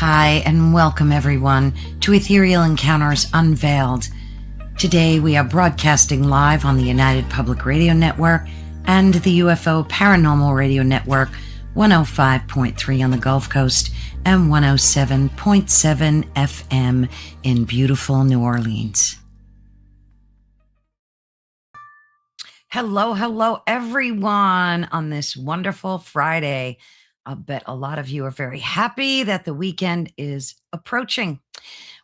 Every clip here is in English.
Hi, and welcome everyone to Ethereal Encounters Unveiled. Today we are broadcasting live on the United Public Radio Network and the UFO Paranormal Radio Network, 105.3 on the Gulf Coast and 107.7 FM in beautiful New Orleans. Hello, everyone on this wonderful Friday. I'll bet a lot of you are very happy that the weekend is approaching.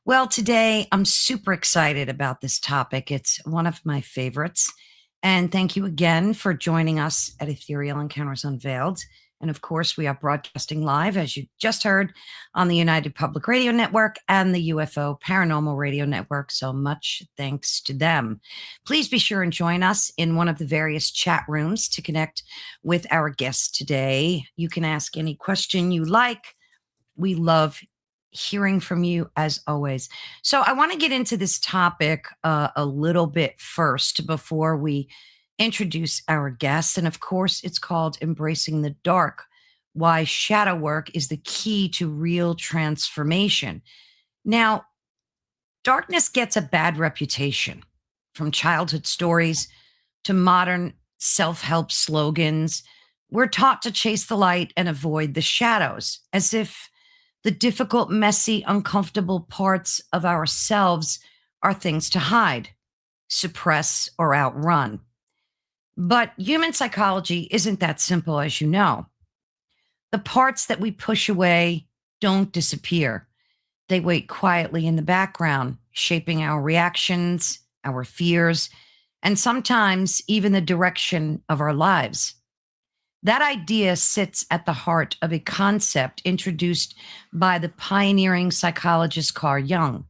Well, today I'm super excited about this topic. It's one of my favorites. And thank you again for joining us at Ethereal Encounters Unveiled. And of course, we are broadcasting live, as you just heard, on the United Public Radio Network and the UFO Paranormal Radio Network. So much thanks to them. Please be sure and join us in one of the various chat rooms to connect with our guests today. You can ask any question you like. We love hearing from you as always. So I want to get into this topic a little bit first before we introduce our guests. And of course, it's called Embracing the Dark, why shadow work is the key to real transformation. Now, darkness gets a bad reputation, from childhood stories to modern self-help slogans. We're taught to chase the light and avoid the shadows, as if the difficult, messy, uncomfortable parts of ourselves are things to hide, suppress, or outrun. But human psychology isn't that simple, as you know. The parts that we push away don't disappear. They wait quietly in the background, shaping our reactions, our fears, and sometimes even the direction of our lives. That idea sits at the heart of a concept introduced by the pioneering psychologist Carl Jung.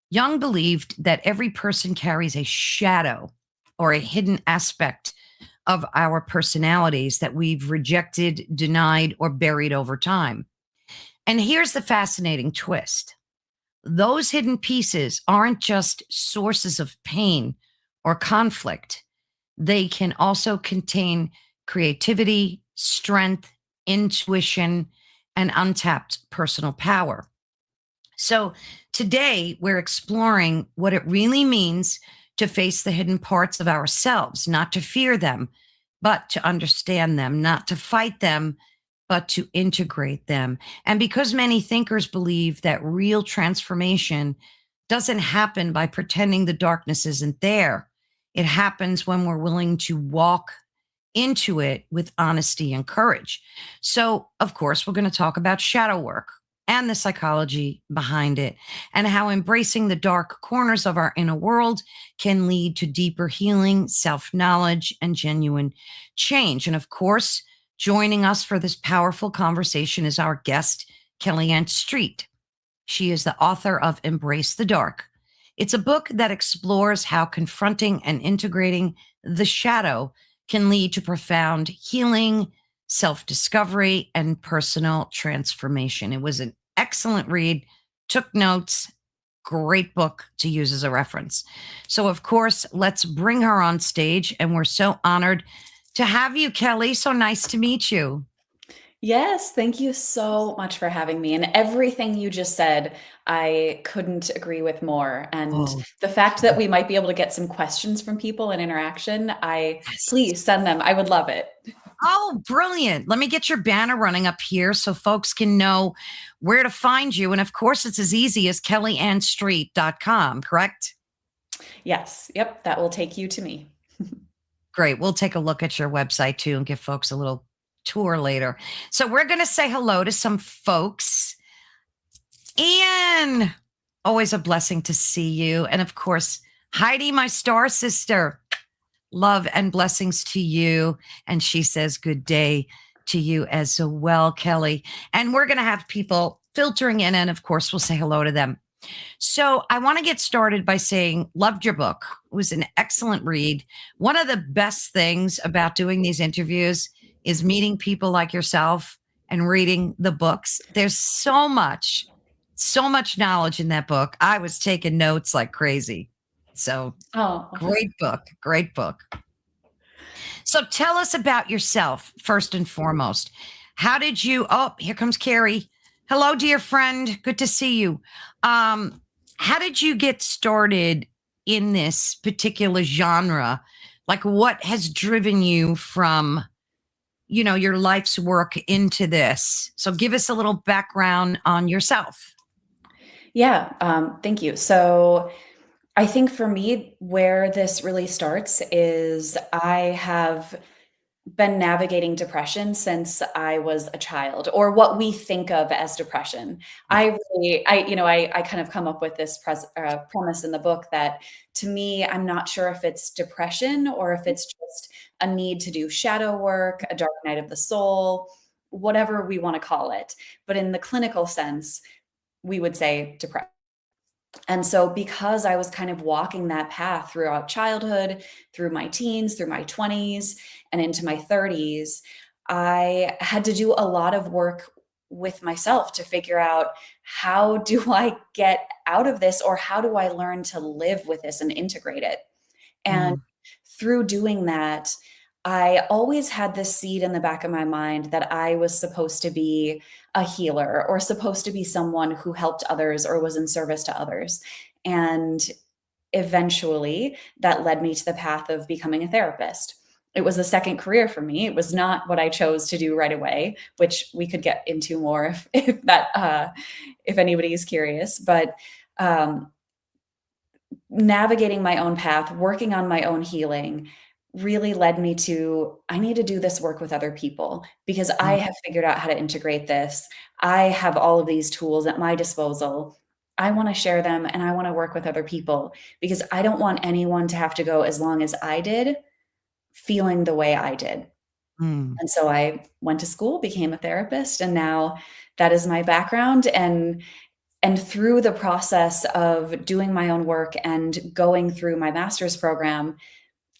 Jung believed that every person carries a shadow or a hidden aspect of our personalities that we've rejected, denied, or buried over time. And here's the fascinating twist. Those hidden pieces aren't just sources of pain or conflict. They can also contain creativity, strength, intuition, and untapped personal power. So today we're exploring what it really means to face the hidden parts of ourselves, not to fear them, but to understand them, not to fight them, but to integrate them. And because many thinkers believe that real transformation doesn't happen by pretending the darkness isn't there, it happens when we're willing to walk into it with honesty and courage. So, of course, we're going to talk about shadow work and the psychology behind it, and how embracing the dark corners of our inner world can lead to deeper healing, self-knowledge, and genuine change. And of course, joining us for this powerful conversation is our guest, Kellyanne Street. She is the author of Embrace the Dark. It's a book that explores how confronting and integrating the shadow can lead to profound healing, self-discovery, and personal transformation. It was an excellent read, took notes, great book to use as a reference. So, of course, let's bring her on stage, and we're so honored to have you, Kelly. So nice to meet you. Yes, thank you so much for having me. And everything you just said, I couldn't agree with more. And Oh, the fact that we might be able to get some questions from people and interaction, yes. please send them. I would love it. Oh, brilliant. Let me get your banner running up here so folks can know where to find you. And of course, it's as easy as kellyanstreet.com, correct? Yes. Yep. That will take you to me. Great. We'll take a look at your website too and give folks a little tour later. So we're going to say hello to some folks. Ian, always a blessing to see you. And of course, Heidi, my star sister. Love and blessings to you. And she says good day to you as well, Kelly. And we're going to have people filtering in. And of course, we'll say hello to them. So I want to get started by saying, loved your book. It was an excellent read. One of the best things about doing these interviews is meeting people like yourself and reading the books. There's so much knowledge in that book. I was taking notes like crazy. So Oh, great book, great book. So tell us about yourself first and foremost. How did you, oh, here comes Carrie. Hello, dear friend. Good to see you. Um, how did you get started in this particular genre? Like, what has driven you from, your life's work into this? So, give us a little background on yourself. Yeah, thank you. So I think for me, where this really starts is I have been navigating depression since I was a child, or what we think of as depression. Yeah. I kind of come up with this premise in the book that to me, I'm not sure if it's depression or if it's just a need to do shadow work, a dark night of the soul, whatever we want to call it. But in the clinical sense, we would say depression. And so, because I was kind of walking that path throughout childhood, through my teens, through my 20s, and into my 30s, I had to do a lot of work with myself to figure out how do I get out of this, or how do I learn to live with this and integrate it. And Mm, through doing that, I always had this seed in the back of my mind that I was supposed to be a healer or supposed to be someone who helped others or was in service to others. And eventually that led me to the path of becoming a therapist. It was a second career for me. It was not what I chose to do right away, which we could get into more if anybody is curious. But um, navigating my own path, working on my own healing really led me to I need to do this work with other people because I mm, have figured out how to integrate this. I have all of these tools at my disposal. I want to share them and I want to work with other people because I don't want anyone to have to go as long as I did feeling the way I did. mm, And so I went to school, became a therapist, and now that is my background. And through the process of doing my own work and going through my master's program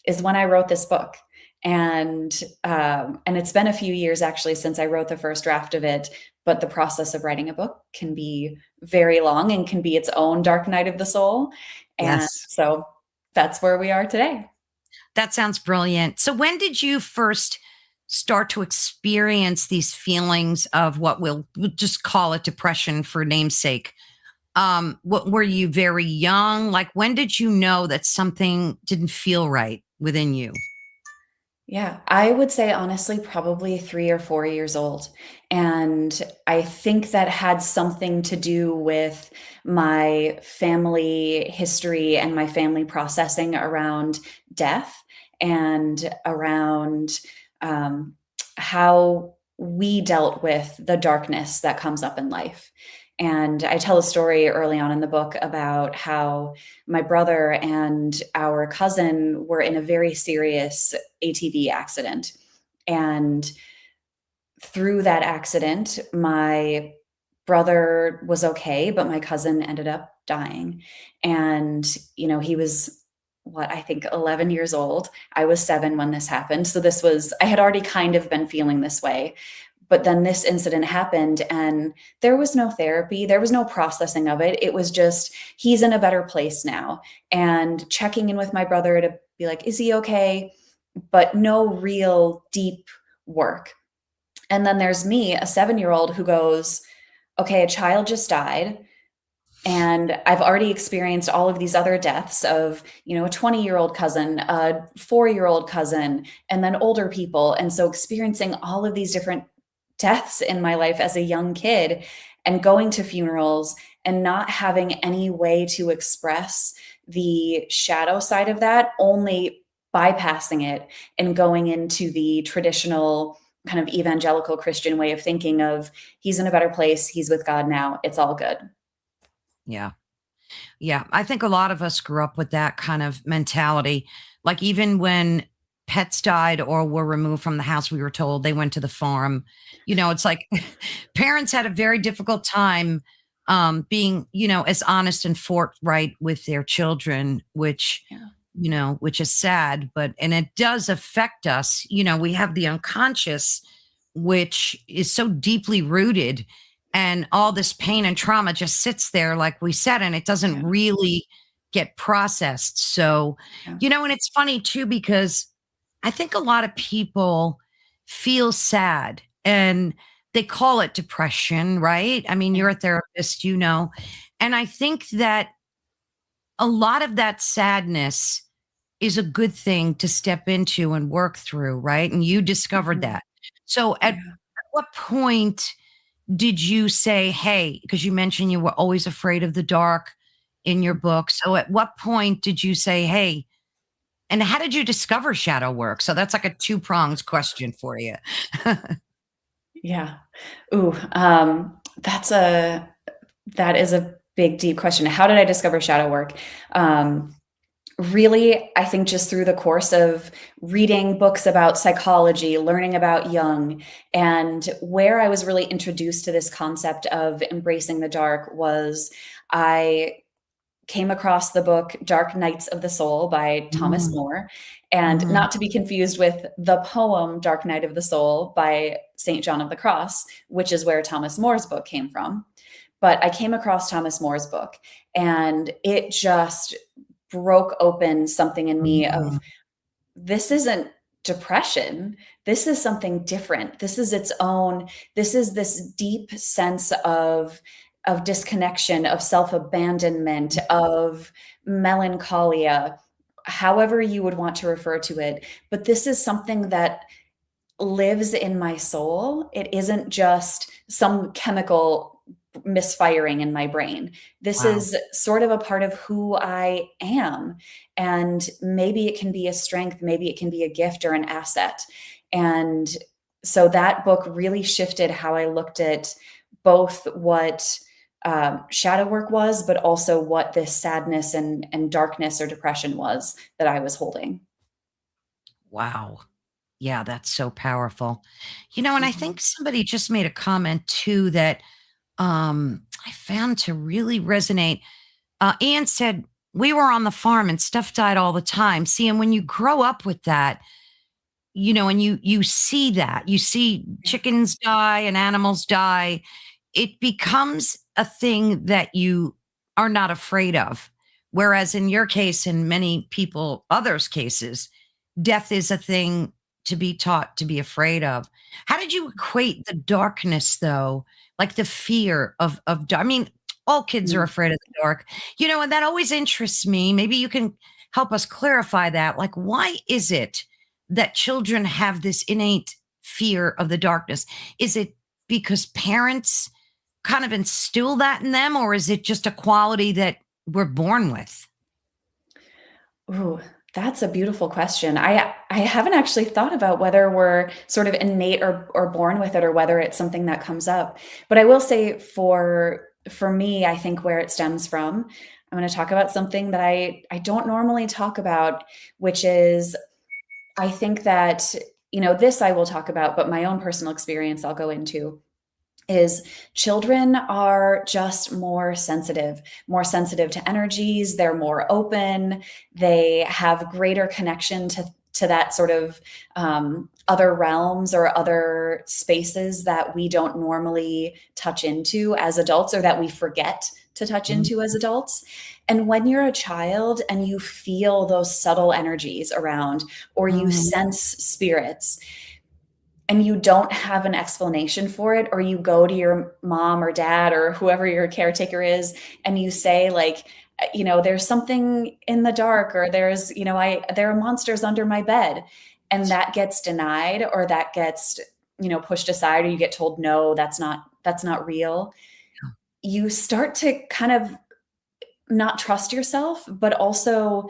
is when I wrote this book. And it's been a few years actually since I wrote the first draft of it. But the process of writing a book can be very long and can be its own dark night of the soul. And yes. so that's where we are today. That sounds brilliant. So, when did you first start to experience these feelings of what we'll just call it depression for namesake? What were you very young? Like, when did you know that something didn't feel right within you? Yeah, I would say honestly, probably 3 or 4 years old. And I think that had something to do with my family history and my family processing around death and around um, how we dealt with the darkness that comes up in life. And I tell a story early on in the book about how my brother and our cousin were in a very serious ATV accident. And through that accident, my brother was okay, but my cousin ended up dying. And, he was what I think 11 years old. I was 7 when this happened. So I had already kind of been feeling this way. But then this incident happened and there was no therapy, there was no processing of it. It was just, he's in a better place now. And checking in with my brother to be like, is he okay? But no real deep work. And then there's me, a 7-year-old, who goes, okay, a child just died. And I've already experienced all of these other deaths of, a 20-year-old cousin, a 4-year-old cousin, and then older people. And so experiencing all of these different deaths in my life as a young kid and going to funerals and not having any way to express the shadow side of that, only bypassing it and going into the traditional kind of evangelical Christian way of thinking of he's in a better place, he's with God now, it's all good. Yeah. Yeah. I think a lot of us grew up with that kind of mentality. Like, even when pets died or were removed from the house, we were told they went to the farm. It's like parents had a very difficult time being, as honest and forthright with their children, Yeah. which is sad, and it does affect us. We have the unconscious, which is so deeply rooted, and all this pain and trauma just sits there, like we said, and it doesn't Yeah. really get processed. So, Yeah. and it's funny too, because I think a lot of people feel sad, and they call it depression, right? I mean, Yeah. you're a therapist, you know. And I think that a lot of that sadness is a good thing to step into and work through, right? And you discovered Mhm. that. So at Yeah. what point did you say, hey, because you mentioned you were always afraid of the dark in your book. So at what point did you say, hey, and how did you discover shadow work? So that's like a two prongs question for you. Yeah. Ooh, that is a big, deep question. How did I discover shadow work? Um, Really, I think just through the course of reading books about psychology, learning about Jung, and where I was really introduced to this concept of embracing the dark was I came across the book Dark Nights of the Soul by Thomas Mm, More, and mhm. not to be confused with the poem Dark Night of the Soul by St. John of the Cross, which is where Thomas More's book came from. But I came across Thomas More's book, and it just broke open something in me of Mhm. this isn't depression. This is something different. This is its own, this is this deep sense of disconnection, of self-abandonment, of melancholia, however you would want to refer to it. But this is something that lives in my soul. It isn't just some chemical misfiring in my brain. This Wow. is sort of a part of who I am. And maybe it can be a strength, maybe it can be a gift or an asset. And so that book really shifted how I looked at both what shadow work was, but also what this sadness and darkness or depression was that I was holding. Wow. Yeah, that's so powerful. You know, and I Mhm. think somebody just made a comment too that I found to really resonate. Ian said, we were on the farm and stuff died all the time. See, and when you grow up with that, you know, and you see that, you see Yeah. chickens die and animals die, it becomes a thing that you are not afraid of. Whereas in your case, in many people others' cases, death is a thing to be taught to be afraid of. How did you equate the darkness though? Like the fear I mean, all kids are Mm. afraid of the dark. You know, and that always interests me. Maybe you can help us clarify that. Like, why is it that children have this innate fear of the darkness? Is it because parents kind of instill that in them, or is it just a quality that we're born with? Ooh, that's a beautiful question. I haven't actually thought about whether we're sort of innate or born with it or whether it's something that comes up. But I will say for me, I think where it stems from, I'm going to talk about something that I don't normally talk about, which is I think that, this I will talk about, but my own personal experience I'll go into is children are just more sensitive to energies. They're more open. They have greater connection to that sort of other realms or other spaces that we don't normally touch into as adults or that we forget to touch Mm, into as adults. And when you're a child and you feel those subtle energies around or you mhm. sense spirits, and you don't have an explanation for it, or you go to your mom or dad or whoever your caretaker is and you say like, there's something in the dark, or there are monsters under my bed, and that gets denied, or that gets pushed aside, or you get told no, that's not real. You start to kind of not trust yourself, but also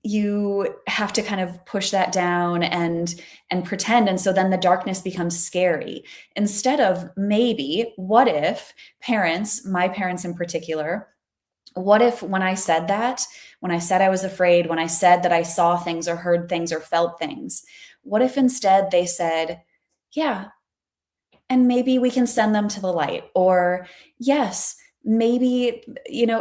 you have to kind of push that down and pretend, and so then the darkness becomes scary instead of, maybe, what if parents, my parents in particular, what if when I said that, when I said I was afraid, when I said that I saw things or heard things or felt things, what if instead they said, yeah, and maybe we can send them to the light, or yes, maybe,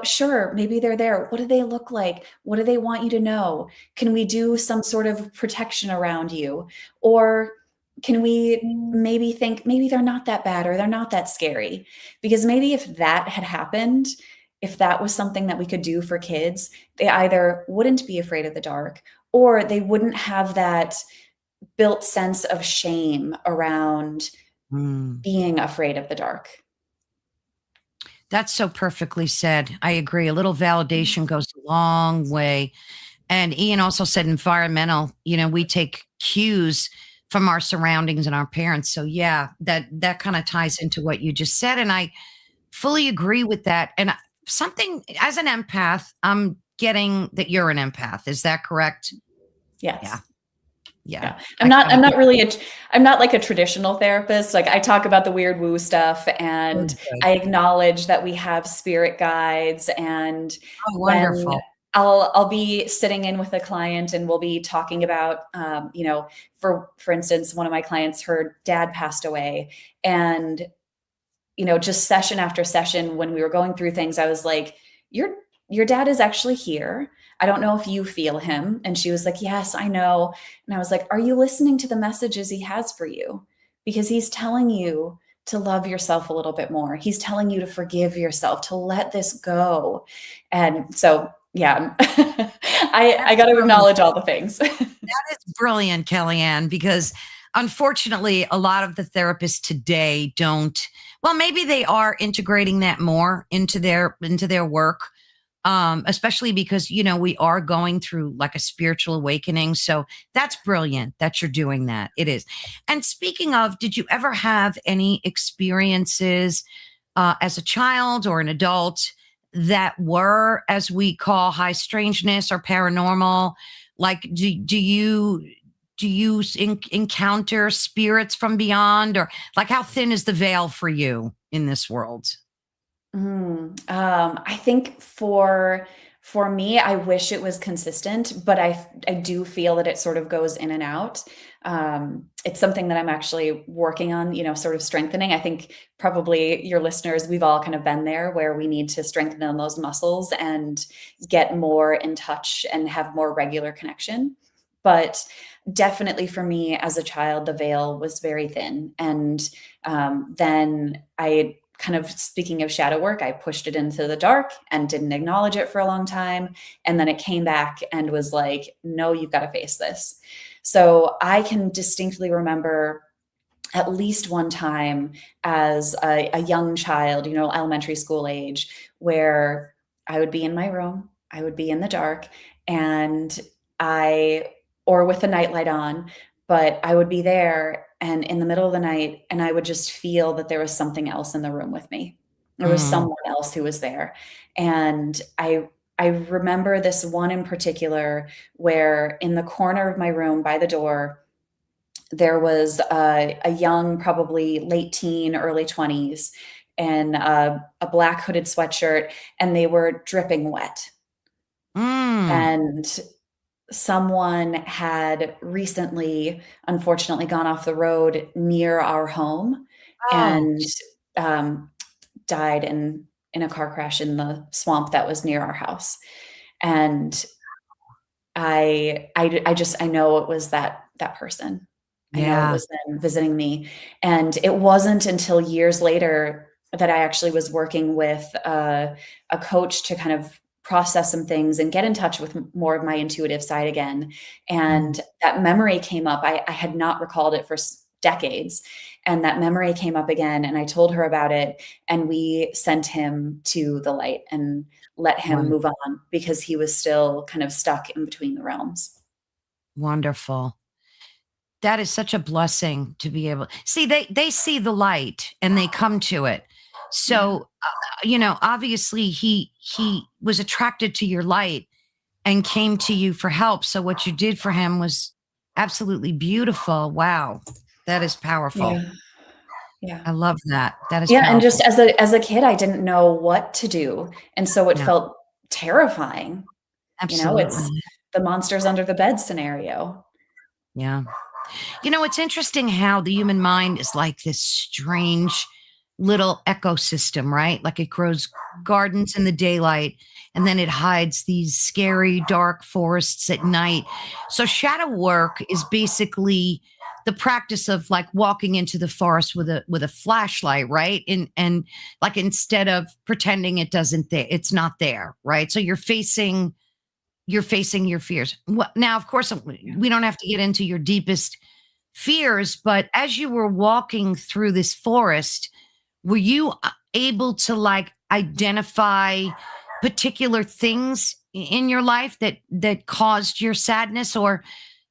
sure, maybe they're there. What do they look like? What do they want you to know? Can we do some sort of protection around you? Or can we maybe think maybe they're not that bad or they're not that scary? Because maybe if that had happened, if that was something that we could do for kids, they either wouldn't be afraid of the dark, or they wouldn't have that built sense of shame around Mm. being afraid of the dark. That's so perfectly said. I agree. A little validation goes a long way. And Ian also said environmental, we take cues from our surroundings and our parents. So yeah, that kind of ties into what you just said. And I fully agree with that. And something as an empath, I'm getting that you're an empath. Is that correct? Yeah. Yes. Yeah. Yeah. I kind I'm of not really I'm not like a traditional therapist. Like I talk about the weird woo stuff and good, good. I acknowledge that we have spirit guides, and Oh, when wonderful. I'll be sitting in with a client and we'll be talking about for instance, one of my clients, her dad passed away, and just session after session when we were going through things, I was like, your dad is actually here. I don't know if you feel him. And she was like, yes, I know. And I was like, are you listening to the messages he has for you? Because he's telling you to love yourself a little bit more. He's telling you to forgive yourself, to let this go. And so, yeah, I That's got to brilliant. acknowledge all the things. That is brilliant, Kellyanne, because unfortunately, a lot of the therapists today don't. Well, maybe they are integrating that more into their work, especially because we are going through like a spiritual awakening. So that's brilliant that you're doing that. It is. And speaking of, did you ever have any experiences as a child or an adult that were, as we call, high strangeness or paranormal? Like, do you encounter spirits from beyond, or like how thin is the veil for you in this world? I think for me, I wish it was consistent, but I do feel that it sort of goes in and out. It's something that I'm actually working on, sort of strengthening. I think probably your listeners, we've all kind of been there where we need to strengthen those muscles and get more in touch and have more regular connection. But definitely for me as a child, the veil was very thin. And then I kind of, speaking of shadow work, I pushed it into the dark and didn't acknowledge it for a long time. And then it came back and was like, no, you've got to face this. So I can distinctly remember at least one time as a young child, elementary school age, where I would be in my room, I would be in the dark, and or with a nightlight on, but I would be there and in the middle of the night, and I would just feel that there was something else in the room with me. There was Mm, someone else who was there. And I remember this one in particular where in the corner of my room by the door, there was a young, probably late teen, early 20s, in a black hooded sweatshirt, and they were dripping wet. mm. And someone had recently, unfortunately, gone off the road near our home Oh, and um, died in a car crash in the swamp that was near our house. And I know it was that person. I know it yeah. was them visiting me, and it wasn't until years later that I actually was working with a coach to kind of process some things and get in touch with more of my intuitive side again. Mm, And that memory came up. I had not recalled it for decades, and that memory came up again. And I told her about it, and we sent him to the light and let him move wonderful. on because he was still kind of stuck in between the realms. Wonderful. That is such a blessing to be able see, they see the light and they come to it. Yeah. So, obviously he was attracted to your light and came to you for help. So what you did for him was absolutely beautiful. Wow. That is powerful. Yeah. Yeah. I love that. That is Yeah, and just powerful. as a kid, I didn't know what to do, and so it Yeah, felt terrifying. It's absolutely. the monsters under the bed scenario. Yeah. It's interesting how the human mind is like this strange little ecosystem, right? Like it grows gardens in the daylight and then it hides these scary, dark forests at night. So, shadow work is basically the practice of like walking into the forest with a flashlight, right? And like instead of pretending it doesn't there, it's not there, right? So you're facing your fears. Now, of course, Yeah. we don't have to get into your deepest fears, but as you were walking through this forest, were you able to like identify particular things in your life that caused your sadness or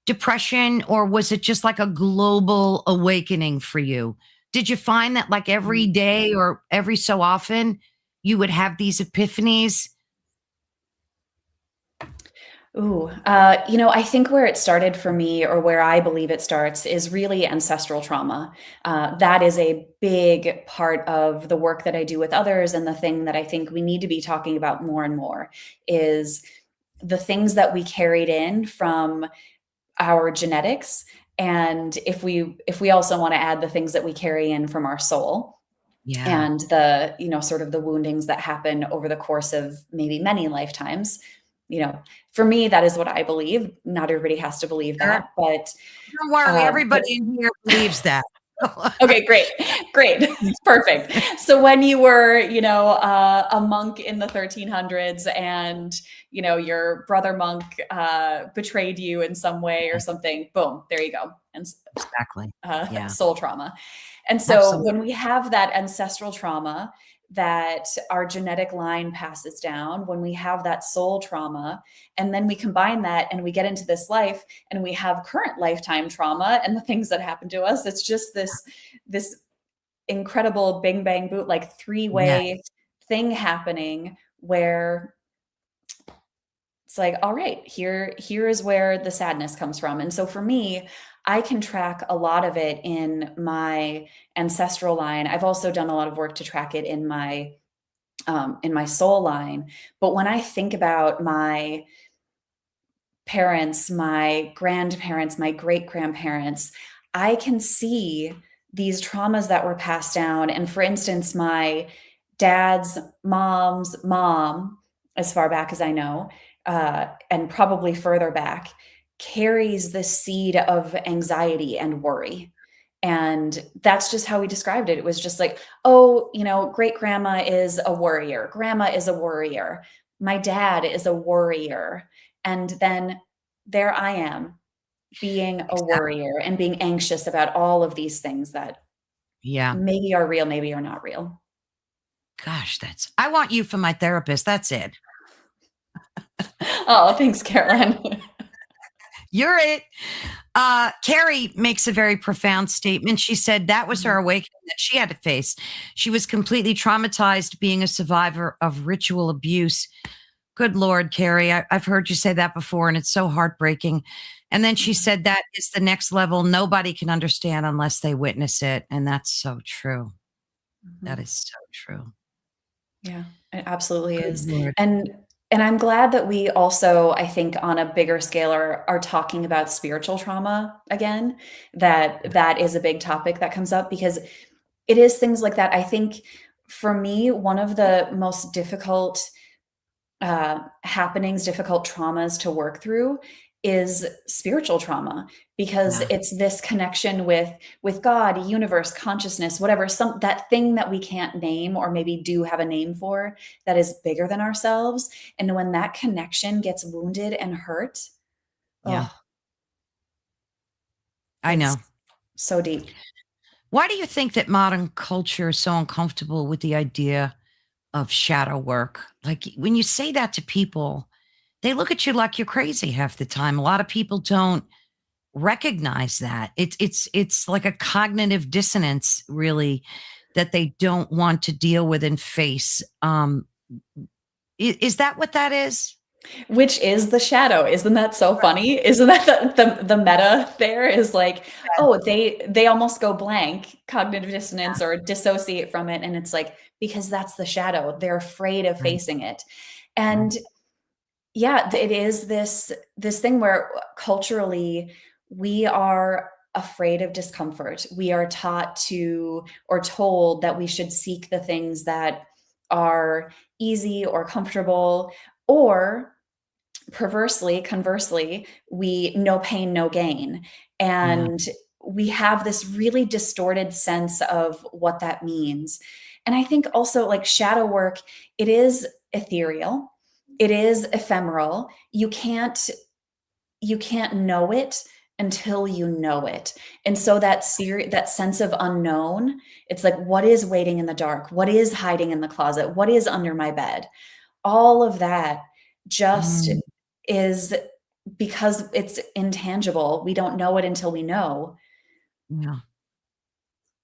depression, or was it just like a global awakening for you? Did you find that like every day or every so often you would have these epiphanies? Ooh, I think where it started for me, or where I believe it starts, is really ancestral trauma. That is a big part of the work that I do with others, and the thing that I think we need to be talking about more and more is the things that we carried in from our genetics, and if we also want to add the things that we carry in from our soul, Yeah. and the sort of the woundings that happen over the course of maybe many lifetimes. For me, that is what I believe. Not everybody has to believe Sure. that, but Don't worry, but everybody in here believes that. okay, great, great, perfect. So when you were, a monk in the 1300s, and your brother monk betrayed you in some way or something, boom, there you go, and Exactly. Yeah, soul trauma. And so absolutely. when we have that ancestral trauma that our genetic line passes down, when we have that soul trauma, and then we combine that and we get into this life and we have current lifetime trauma and the things that happen to us, it's just this incredible bing bang boot, like three-way Yes. thing happening, where it's like, all right, here is where the sadness comes from. And so for me, I can track a lot of it in my ancestral line. I've also done a lot of work to track it in my soul line. But when I think about my parents, my grandparents, my great grandparents, I can see these traumas that were passed down. And for instance, my dad's mom's mom, as far back as I know, and probably further back, carries the seed of anxiety and worry. And that's just how we described it. It was just like, oh, great grandma is a worrier, grandma is a worrier, my dad is a worrier. And then there I am, being a Exactly. worrier and being anxious about all of these things that Yeah. maybe are real, maybe are not real. Gosh, I want you for my therapist. That's it. Oh, thanks, Caroline. You're it. Carrie makes a very profound statement. She said that was her Mhm. awakening that she had to face. She was completely traumatized being a survivor of ritual abuse. Good Lord, Carrie, I've heard you say that before, and it's so heartbreaking. And then she Yeah. said that is the next level. Nobody can understand unless they witness it. And that's so true. That Mhm. is so true. Yeah, it absolutely Good is. Lord. And I'm glad that we also, I think, on a bigger scale, are talking about spiritual trauma again. That is a big topic that comes up, because it is things like that. I think for me, one of the most difficult happenings, difficult traumas to work through is spiritual trauma, because Yeah. it's this connection with God, universe, consciousness, whatever, some that thing that we can't name, or maybe do have a name for, that is bigger than ourselves. And when that connection gets wounded and hurt, Yeah. oh, I it's know. so deep. Why do you think that modern culture is so uncomfortable with the idea of shadow work? Like when you say that to people, they look at you like you're crazy half the time. A lot of people don't recognize that. It's like a cognitive dissonance, really, that they don't want to deal with and face. Is that what that is? Which is the shadow. Isn't that so funny? Isn't that the meta there is like, oh, they almost go blank, cognitive dissonance, or dissociate from it, and it's like, because that's the shadow. They're afraid of Right, facing it. right. And yeah, it is this thing where culturally we are afraid of discomfort. We are taught to, or told that we should seek the things that are easy or comfortable, or conversely, we no pain, no gain. Yeah, And we have this really distorted sense of what that means. And I think also, like, shadow work, it is ethereal, it is ephemeral. You can't know it until you know it. And so that sense of unknown, it's like, what is waiting in the dark? What is hiding in the closet? What is under my bed? All of that just Mm, is because it's intangible. We don't know it until we know. yeah.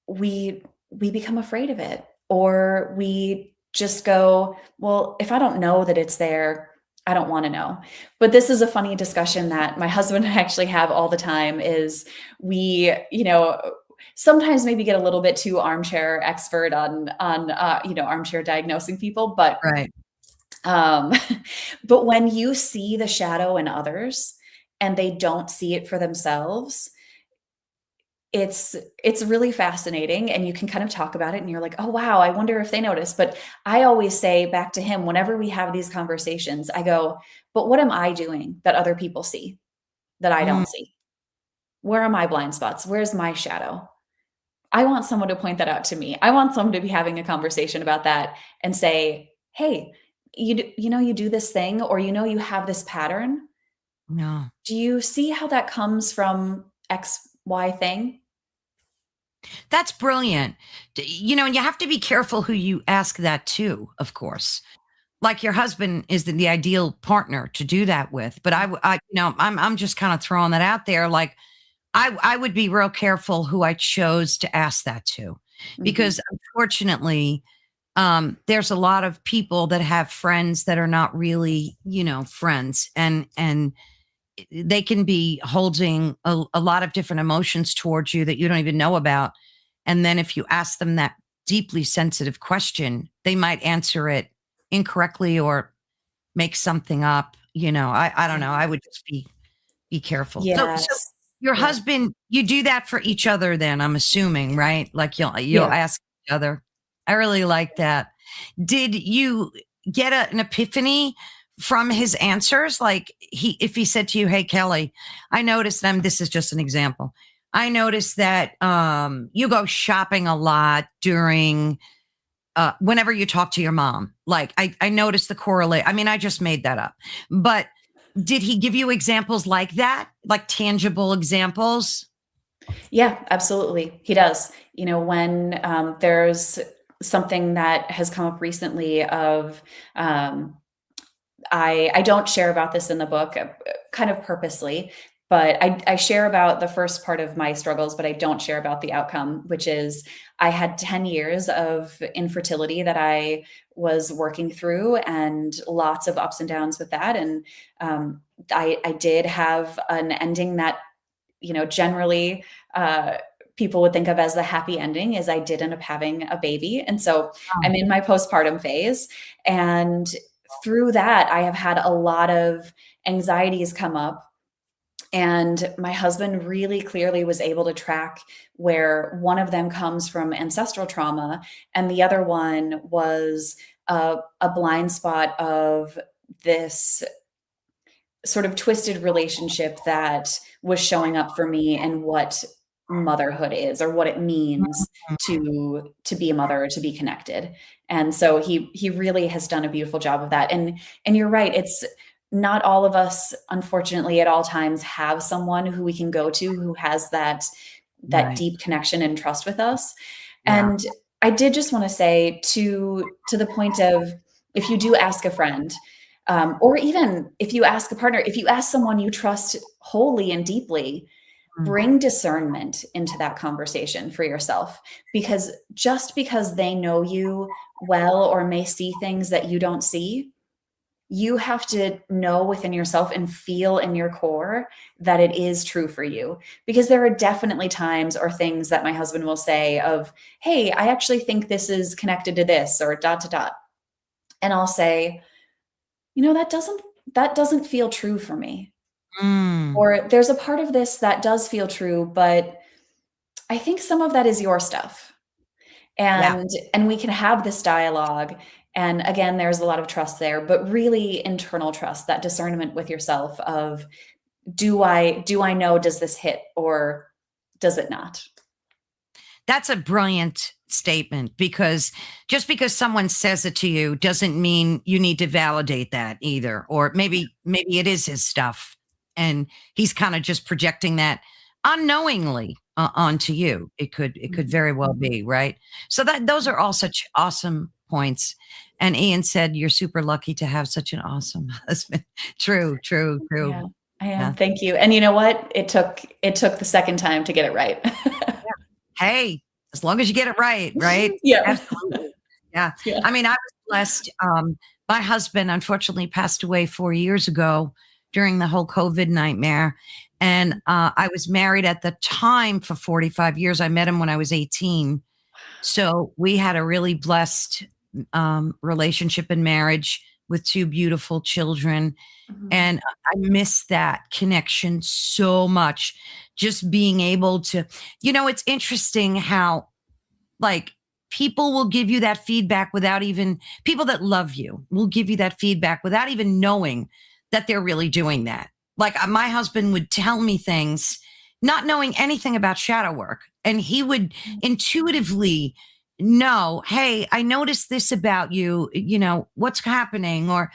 We become afraid of it, or we just go, well, if I don't know that it's there, I don't want to know. But this is a funny discussion that my husband and I actually have all the time. Is we, sometimes maybe get a little bit too armchair expert on armchair diagnosing people, Right. um but when you see the shadow in others and they don't see it for themselves, it's really fascinating, and you can kind of talk about it and you're like, "Oh, wow, I wonder if they notice." But I always say back to him whenever we have these conversations, I go, "But what am I doing that other people see that I Mm, don't see? Where are my blind spots? Where's my shadow?" I want someone to point that out to me. I want someone to be having a conversation about that and say, "Hey, you do this thing, or you have this pattern. no. Do you see how that comes from XY thing?" That's brilliant. And you have to be careful who you ask that to, of course. Like your husband is the ideal partner to do that with. But I'm just kind of throwing that out there. Like I would be real careful who I chose to ask that to, Mhm. because unfortunately, there's a lot of people that have friends that are not really, friends, and they can be holding a lot of different emotions towards you that you don't even know about. And then if you ask them that deeply sensitive question, they might answer it incorrectly or make something up. I don't know. Yeah. I would just be careful. So Yes. your Yeah. husband, you do that for each other then, I'm assuming, right? Like you'll Yeah. ask each other. I really like that. Did you get an epiphany from his answers? Like if he said to you, "Hey Kelly, I noticed," and this is just an example. "I noticed that you go shopping a lot during whenever you talk to your mom. Like I noticed the correlate." I mean, I just made that up. But did he give you examples like that? Like tangible examples? Yeah, absolutely. He does. When there's something that has come up recently of, um, I don't share about this in the book, kind of purposely, but I share about the first part of my struggles, but I don't share about the outcome, which is I had 10 years of infertility that I was working through, and lots of ups and downs with that. And um, I did have an ending that, generally, uh, people would think of as the happy ending, is I did end up having a baby. And so Oh, I'm in my postpartum phase. And through that, I have had a lot of anxieties come up. And my husband really clearly was able to track where one of them comes from ancestral trauma, and the other one was a blind spot of this sort of twisted relationship that was showing up for me, and what motherhood is, or what it means to be a mother, to be connected. And so he really has done a beautiful job of that. And you're right, it's not all of us, unfortunately, at all times have someone who we can go to who has that right. deep connection and trust with us. Yeah. And I did just want to say, to the point of, if you do ask a friend, or even if you ask a partner, if you ask someone you trust wholly and deeply, Mm, bring discernment into that conversation for yourself. Because just because they know you well, or may see things that you don't see, you have to know within yourself and feel in your core that it is true for you. Because there are definitely times or things that my husband will say of, "Hey, I actually think this is connected to this," or dot to dot. And I'll say, that doesn't feel true for me. mm, Or there's a part of this that does feel true, but I think some of that is your stuff. yeah. And we can have this dialogue. And again, there's a lot of trust there, but really internal trust, that discernment with yourself of, do I know, does this hit, or does it not? That's a brilliant statement, because just because someone says it to you doesn't mean you need to validate that either. Or maybe it is his stuff and he's kind of just projecting that unknowingly onto you. It could Mhm. very well be, right? So that those are all such awesome points. And Ian said you're super lucky to have such an awesome husband. True, true, true. Yeah, I Yeah. am, thank you, and you know what? It took the second time to get it right. Hey, as long as you get it right, right? Yeah. Absolutely. Yeah. Yeah. I mean, I was blessed. My husband unfortunately passed away 4 years ago during the whole COVID nightmare. And I was married at the time for 45 years. I met him when I was 18. So we had a really blessed relationship and marriage with two beautiful children. Mhm. And I miss that connection so much. Just being able to, it's interesting how, like, people will give you that feedback without even, people that love you will give you that feedback without even knowing that they're really doing that. Like, my husband would tell me things not knowing anything about shadow work, and he would intuitively know, hey, I noticed this about you, what's happening? Or,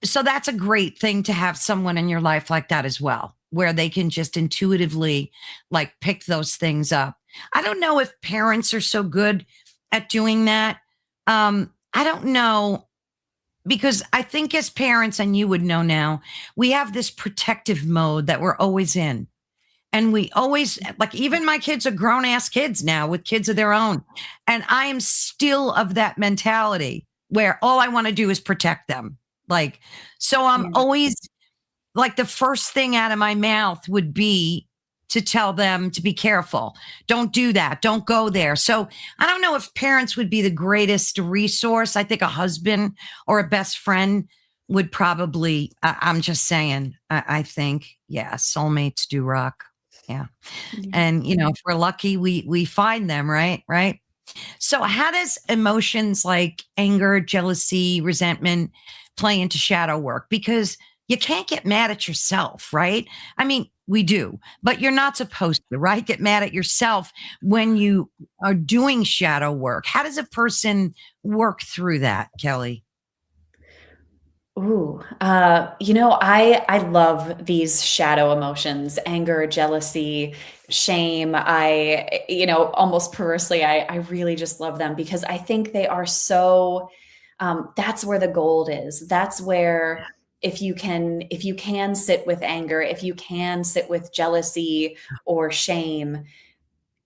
so that's a great thing to have someone in your life like that as well, where they can just intuitively like pick those things up. I don't know if parents are so good at doing that. I don't know, because I think as parents, and you would know now, we have this protective mode that we're always in. And we always, like, even my kids are grown ass kids now with kids of their own. And I am still of that mentality where all I want to do is protect them. Like, so I'm Yeah. always like, the first thing out of my mouth would be to tell them to be careful. Don't do that. Don't go there. So I don't know if parents would be the greatest resource. I think a husband or a best friend would probably, I'm just saying, I think, yeah, soulmates do rock. Yeah. Yeah. And, if we're lucky, we find them, right? Right. So, how does emotions like anger, jealousy, resentment play into shadow work? Because you can't get mad at yourself, right? I mean, we do, but you're not supposed to, right? Get mad at yourself when you are doing shadow work. How does a person work through that, Kelly? Ooh, I love these shadow emotions, anger, jealousy, shame. Almost perversely, I really just love them because I think they are so, that's where the gold is. That's where if you can sit with anger, if you can sit with jealousy or shame,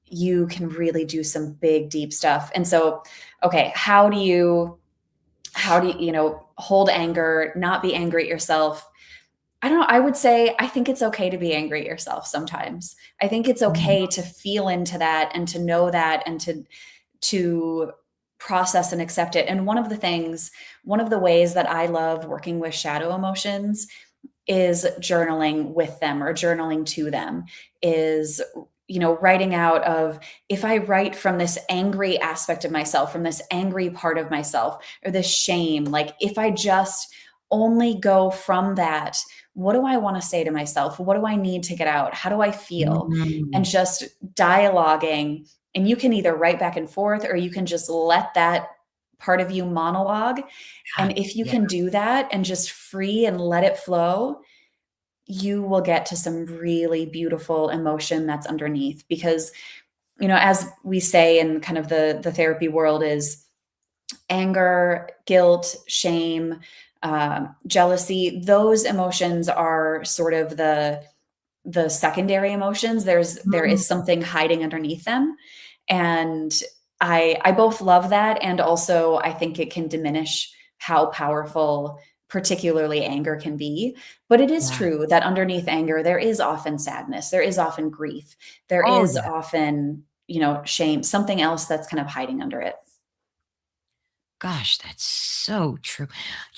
you can really do some big, deep stuff. And so, okay, how do you hold anger, not be angry at yourself? I don't know, I would say I think it's okay to be angry at yourself sometimes. I think it's Mm, okay to feel into that and to know that and to process and accept it. And one of the ways that I love working with shadow emotions is journaling with them or journaling to them, is writing out of, if I write from this angry aspect of myself, from this angry part of myself, or this shame, like if I just only go from that, what do I want to say to myself? What do I need to get out? How do I feel? And mm, just dialoguing. And you can either write back and forth or you can just let that part of you monologue. God, And if you yeah. can do that and just free and let it flow, you will get to some really beautiful emotion that's underneath. Because, as we say in kind of the therapy world, is anger, guilt, shame, jealousy, those emotions are sort of the secondary emotions. There Mm, is something hiding underneath them. And I both love that, and also I think it can diminish how powerful particularly anger can be. But it is yeah. true that underneath anger there is often sadness, there is often grief, there Oh, is yeah. often, shame, something else that's kind of hiding under it. Gosh, that's so true.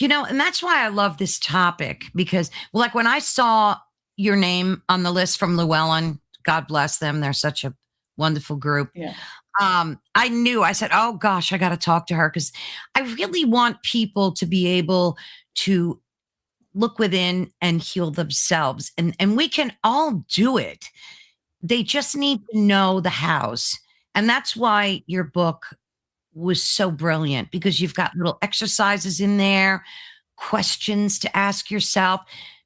And that's why I love this topic, because, well, like, when I saw your name on the list from Llewellyn, God bless them, they're such a wonderful group. Yeah. I knew, I said, oh gosh, I got to talk to her, because I really want people to be able to look within and heal themselves. And we can all do it. They just need to know the hows. And that's why your book was so brilliant, because you've got little exercises in there, questions to ask yourself.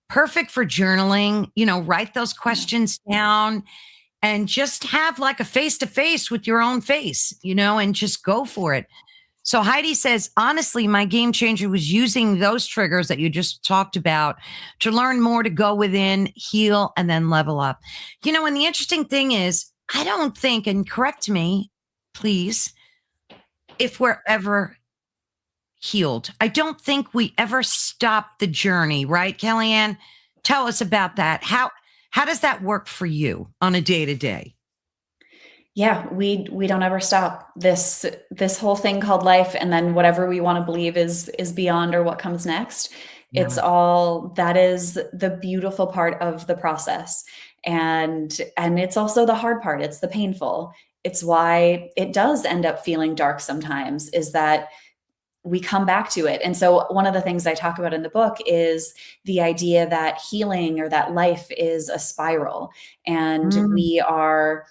perfect for journaling, write those Yeah. questions down and just have like a face to face with your own face, and just go for it. So Heidi says, honestly, my game changer was using those triggers that you just talked about to learn more, to go within, heal, and then level up. And the interesting thing is, I don't think, and correct me, please, if we're ever healed. I don't think we ever stop the journey, right, Kellyanne? Tell us about that. How does that work for you on a day to day? Yeah, we don't ever stop. This whole thing called life, and then whatever we wanna believe is beyond or what comes next. It's Yeah. all that is the beautiful part of the process, and it's also the hard part, it's the painful. It's why it does end up feeling dark sometimes, is that we come back to it. And so one of the things I talk about in the book is the idea that healing or that life is a spiral, and Mm, we are,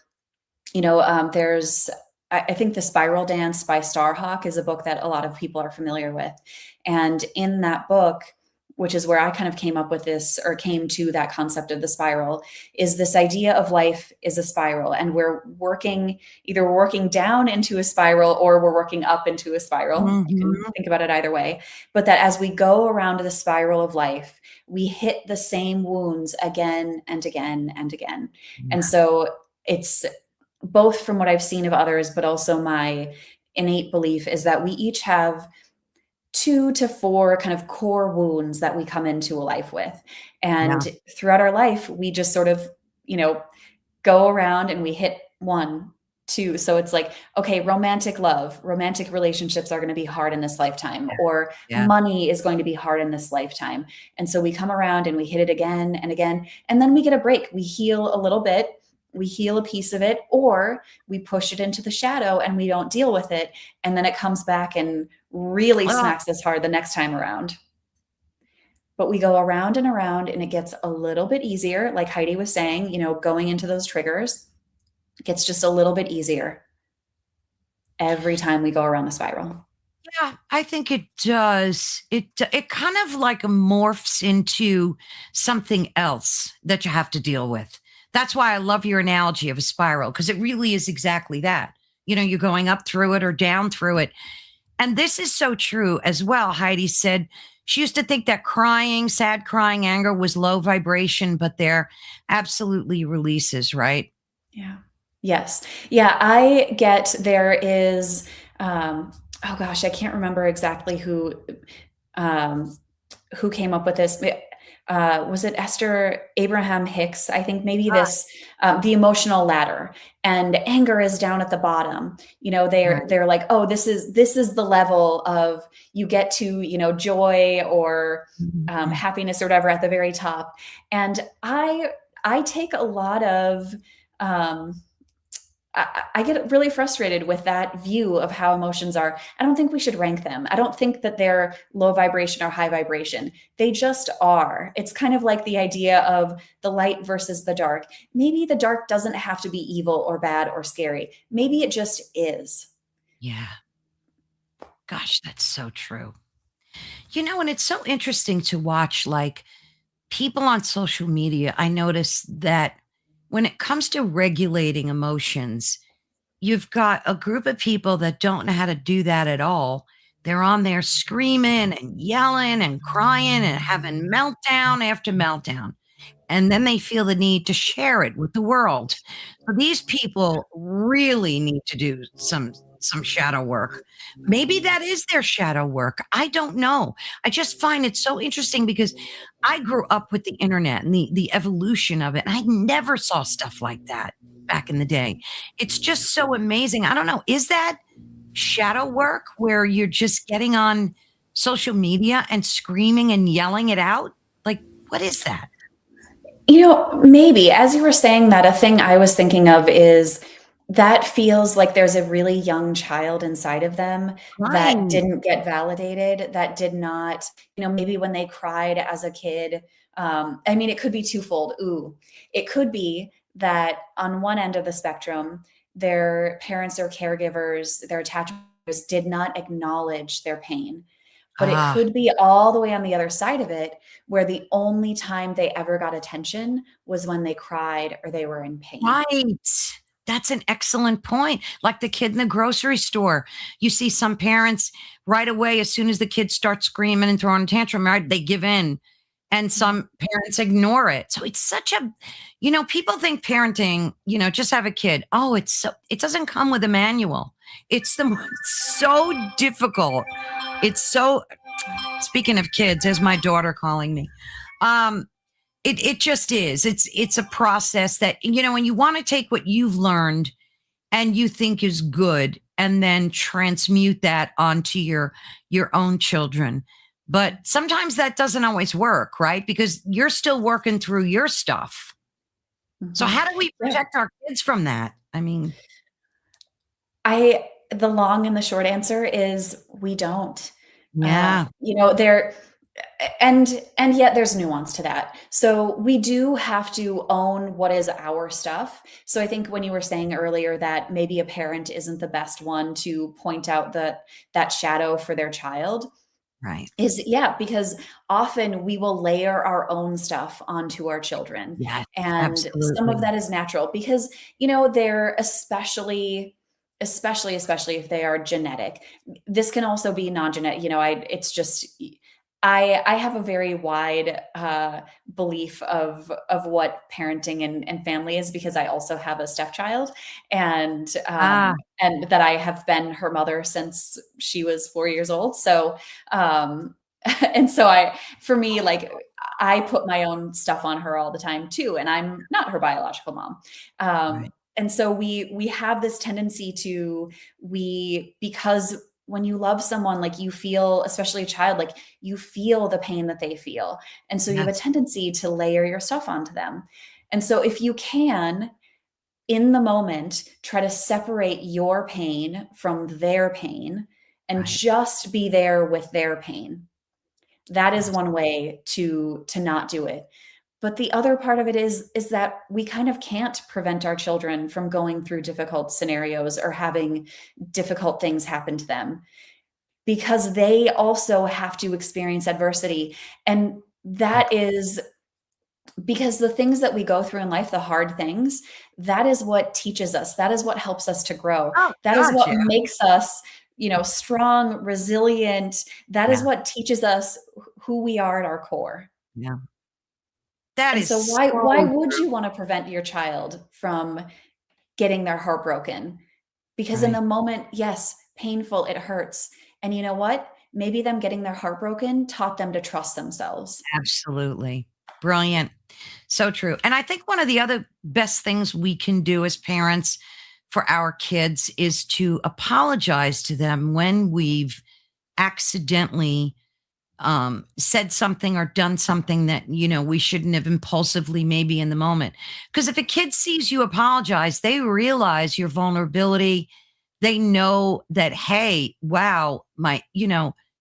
there's, I think The Spiral Dance by Starhawk is a book that a lot of people are familiar with. And in that book, which is where I kind of came up with this, or came to that concept of the spiral, is this idea of life is a spiral. And either we're working down into a spiral or we're working up into a spiral. You can mhm. think about it either way. But that as we go around the spiral of life, we hit the same wounds again and again and again. And Yeah. so it's both from what I've seen of others, but also my innate belief is that we each have 2 to 4 kind of core wounds that we come into a life with. Yeah. And throughout our life, we just sort of, you know, go around and we hit 1, 2. So it's like, okay, romantic relationships are going to be hard in this lifetime, or Yeah. money is going to be hard in this lifetime. And so we come around and we hit it again and again, and then we get a break. We heal a little bit, we heal a piece of it, or we push it into the shadow and we don't deal with it. And then it comes back and really Oh, smacks us hard the next time around. But we go around and around and it gets a little bit easier. Like Heidi was saying, going into those triggers, it gets just a little bit easier every time we go around the spiral. yeah, I think it does. It kind of like morphs into something else that you have to deal with. That's why I love your analogy of a spiral, because it really is exactly that. You're going up through it or down through it. And this is so true as well. Heidi said she used to think that crying, sad crying, anger was low vibration, but they're absolutely releases, right? Yeah. Yes. Yeah, I get there is, oh gosh, I can't remember exactly um, who came up with this. Was it Esther Abraham Hicks? I think maybe Ah, this, the emotional ladder, and anger is down at the bottom. right. They're like, oh, this is the level of, you get to, joy or Mhm. happiness or whatever at the very top. And I take a lot of, um, I get really frustrated with that view of how emotions are. I don't think we should rank them. I don't think that they're low vibration or high vibration. They just are. It's kind of like the idea of the light versus the dark. Maybe the dark doesn't have to be evil or bad or scary. Maybe it just is. Yeah. Gosh, that's so true. And it's so interesting to watch, like, people on social media. I notice that when it comes to regulating emotions, you've got a group of people that don't know how to do that at all. They're on there screaming and yelling and crying and having meltdown after meltdown. And then they feel the need to share it with the world. So these people really need to do some shadow work. Maybe that is their shadow work. I don't know. I just find it so interesting because I grew up with the internet and the evolution of it. And I never saw stuff like that back in the day. It's just so amazing. I don't know. Is that shadow work where you're just getting on social media and screaming and yelling it out? Like, what is that? Maybe as you were saying that, a thing I was thinking of is that feels like there's a really young child inside of them that Right. didn't get validated, that did not, maybe when they cried as a kid. I mean, it could be twofold. Ooh, it could be that on one end of the spectrum, their parents or caregivers, their attachment did not acknowledge their pain. but it Ah, could be all the way on the other side of it, where the only time they ever got attention was when they cried or they were in pain. right. That's an excellent point. Like the kid in the grocery store. You see some parents right away, as soon as the kid starts screaming and throwing a tantrum, right, they give in. And Mhm. some parents ignore it. So it's such a, people think parenting, just have a kid. Oh, it doesn't come with a manual. It's so difficult. It's so, speaking of kids, there's my daughter calling me. Um, it just is. It's a process that, when you want to take what you've learned and you think is good and then transmute that onto your own children. But sometimes that doesn't always work, right? Because you're still working through your stuff. So Mhm. how do we Yeah. protect our kids from that? I mean, I the long and the short answer is we don't. yeah, There and yet there's nuance to that. So we do have to own what is our stuff. So I think when you were saying earlier that maybe a parent isn't the best one to point out that shadow for their child, right. is yeah, because often we will layer our own stuff onto our children. Yes, And some of absolutely. that is natural because, they're especially if they are genetic. This can also be non-genetic, it's just I have a very wide belief of what parenting and family is because I also have a stepchild, and Ah, that I have been her mother since she was 4 years old. So um and so for me, like, I put my own stuff on her all the time too, and I'm not her biological mom. right. And so we have this tendency to we because when you love someone, like, you feel, especially a child, like, you feel the pain that they feel, and so you have a Yes, tendency to layer your stuff onto them. And so if you can, in the moment, try to separate your pain from their pain and right. just be there with their pain. That is Yes, one way to not do it. But the other part of it is that we kind of can't prevent our children from going through difficult scenarios or having difficult things happen to them because they also have to experience adversity. And that exactly. is because the things that we go through in life, the hard things, that is what teaches us. That is what helps us to grow. Oh, That is God, what yeah. makes us, strong, resilient. That is Yeah, what teaches us who we are at our core. yeah. That And is so why so would true. you want to prevent your child from getting their heart broken? Because in Right. the moment, yes, painful, it hurts. And you know what? Maybe them getting their heart broken taught them to trust themselves. Absolutely. Brilliant. So true. And I think one of the other best things we can do as parents for our kids is to apologize to them when we've accidentally said something or done something that, we shouldn't have impulsively, maybe in the moment. Because if a kid sees you apologize, they realize your vulnerability. They know that, hey, wow,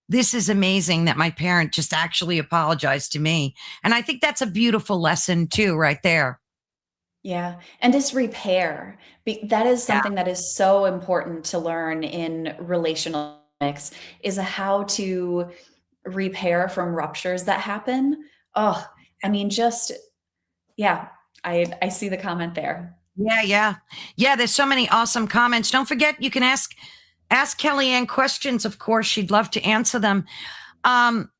this is amazing that my parent just actually apologized to me. And I think that's a beautiful lesson too, right there. Yeah, and just repair. That is Yeah. something that is so important to learn in relational dynamics, is how to repair from ruptures that happen. Oh, I mean, just yeah, I see the comment there. Yeah, yeah. Yeah, there's so many awesome comments. Don't forget you can ask Kellyanne questions, of course. She'd love to answer them. Um,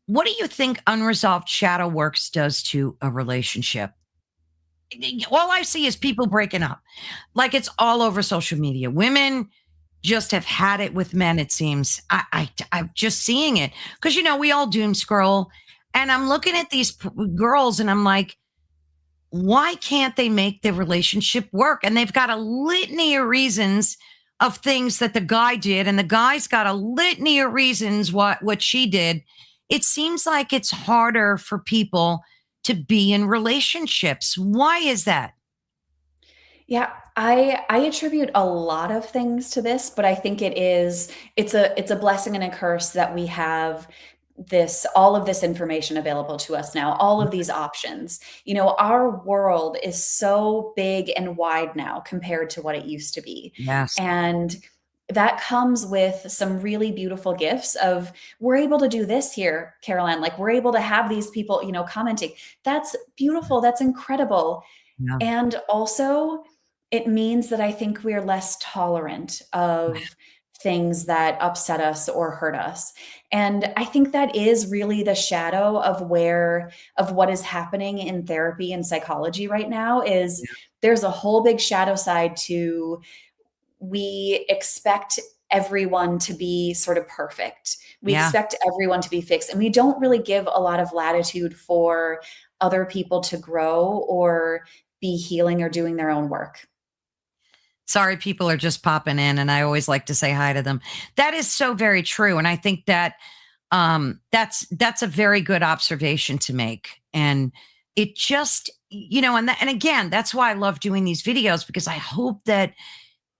what do you think unresolved shadow works does to a relationship? All I see is people breaking up. Like it's all over social media. Women just have had it with men, it seems. I'm just seeing it. Because we all doom scroll. And I'm looking at these girls and I'm like, why can't they make their relationship work? And they've got a litany of reasons of things that the guy did, and the guy's got a litany of reasons what she did. It seems like it's harder for people to be in relationships. Why is that? Yeah, I attribute a lot of things to this, but I think it's a blessing and a curse that we have this all of this information available to us now, all of these options. Our world is so big and wide now compared to what it used to be. Yes. And that comes with some really beautiful gifts of, we're able to do this here, Caroline, like we're able to have these people, commenting. That's beautiful, that's incredible. Yeah. And also, it means that I think we're less tolerant of things that upset us or hurt us. And I think that is really the shadow of what is happening in therapy and psychology right now. Is there's a whole big shadow side to, we expect everyone to be sort of perfect. We Yeah. expect everyone to be fixed, and we don't really give a lot of latitude for other people to grow or be healing or doing their own work. Sorry, people are just popping in, and I always like to say hi to them. That is so very true, and I think that that's a very good observation to make. And it just, and again, that's why I love doing these videos, because I hope that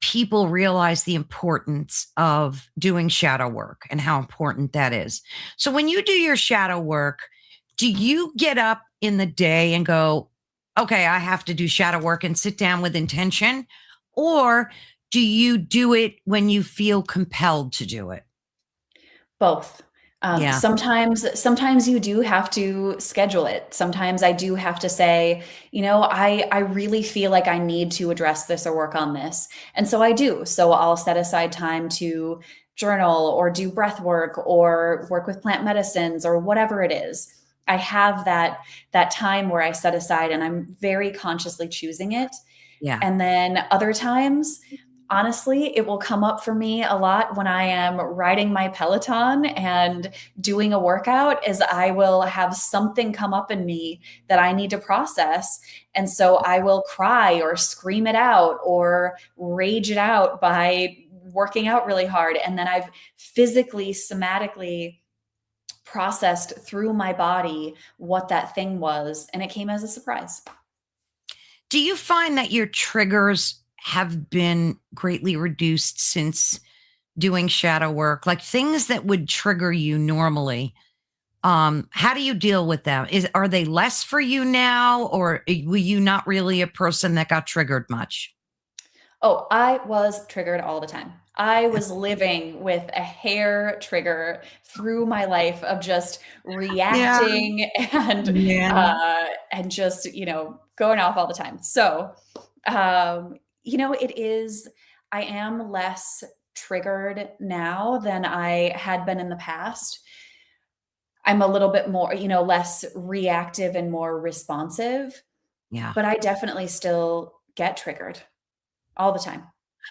people realize the importance of doing shadow work and how important that is. So when you do your shadow work, do you get up in the day and go, okay, I have to do shadow work, and sit down with intention? Or do you do it when you feel compelled to do it? Both. Yeah. Sometimes you do have to schedule it. Sometimes I do have to say, I really feel like I need to address this or work on this. And so I do. So I'll set aside time to journal or do breath work or work with plant medicines or whatever it is. I have that time where I set aside, and I'm very consciously choosing it. Yeah. And then other times, honestly, it will come up for me a lot when I am riding my Peloton and doing a workout, is I will have something come up in me that I need to process. And so I will cry or scream it out or rage it out by working out really hard. And then I've physically, somatically processed through my body what that thing was. And it came as a surprise. Do you find that your triggers have been greatly reduced since doing shadow work? Like things that would trigger you normally, how do you deal with them? Are they less for you now, or were you not really a person that got triggered much? Oh, I was triggered all the time. I was living with a hair trigger through my life of just Yeah. reacting and Yeah. and just, going off all the time. So, it is, I am less triggered now than I had been in the past. I'm a little bit more, less reactive and more responsive, Yeah. but I definitely still get triggered all the time.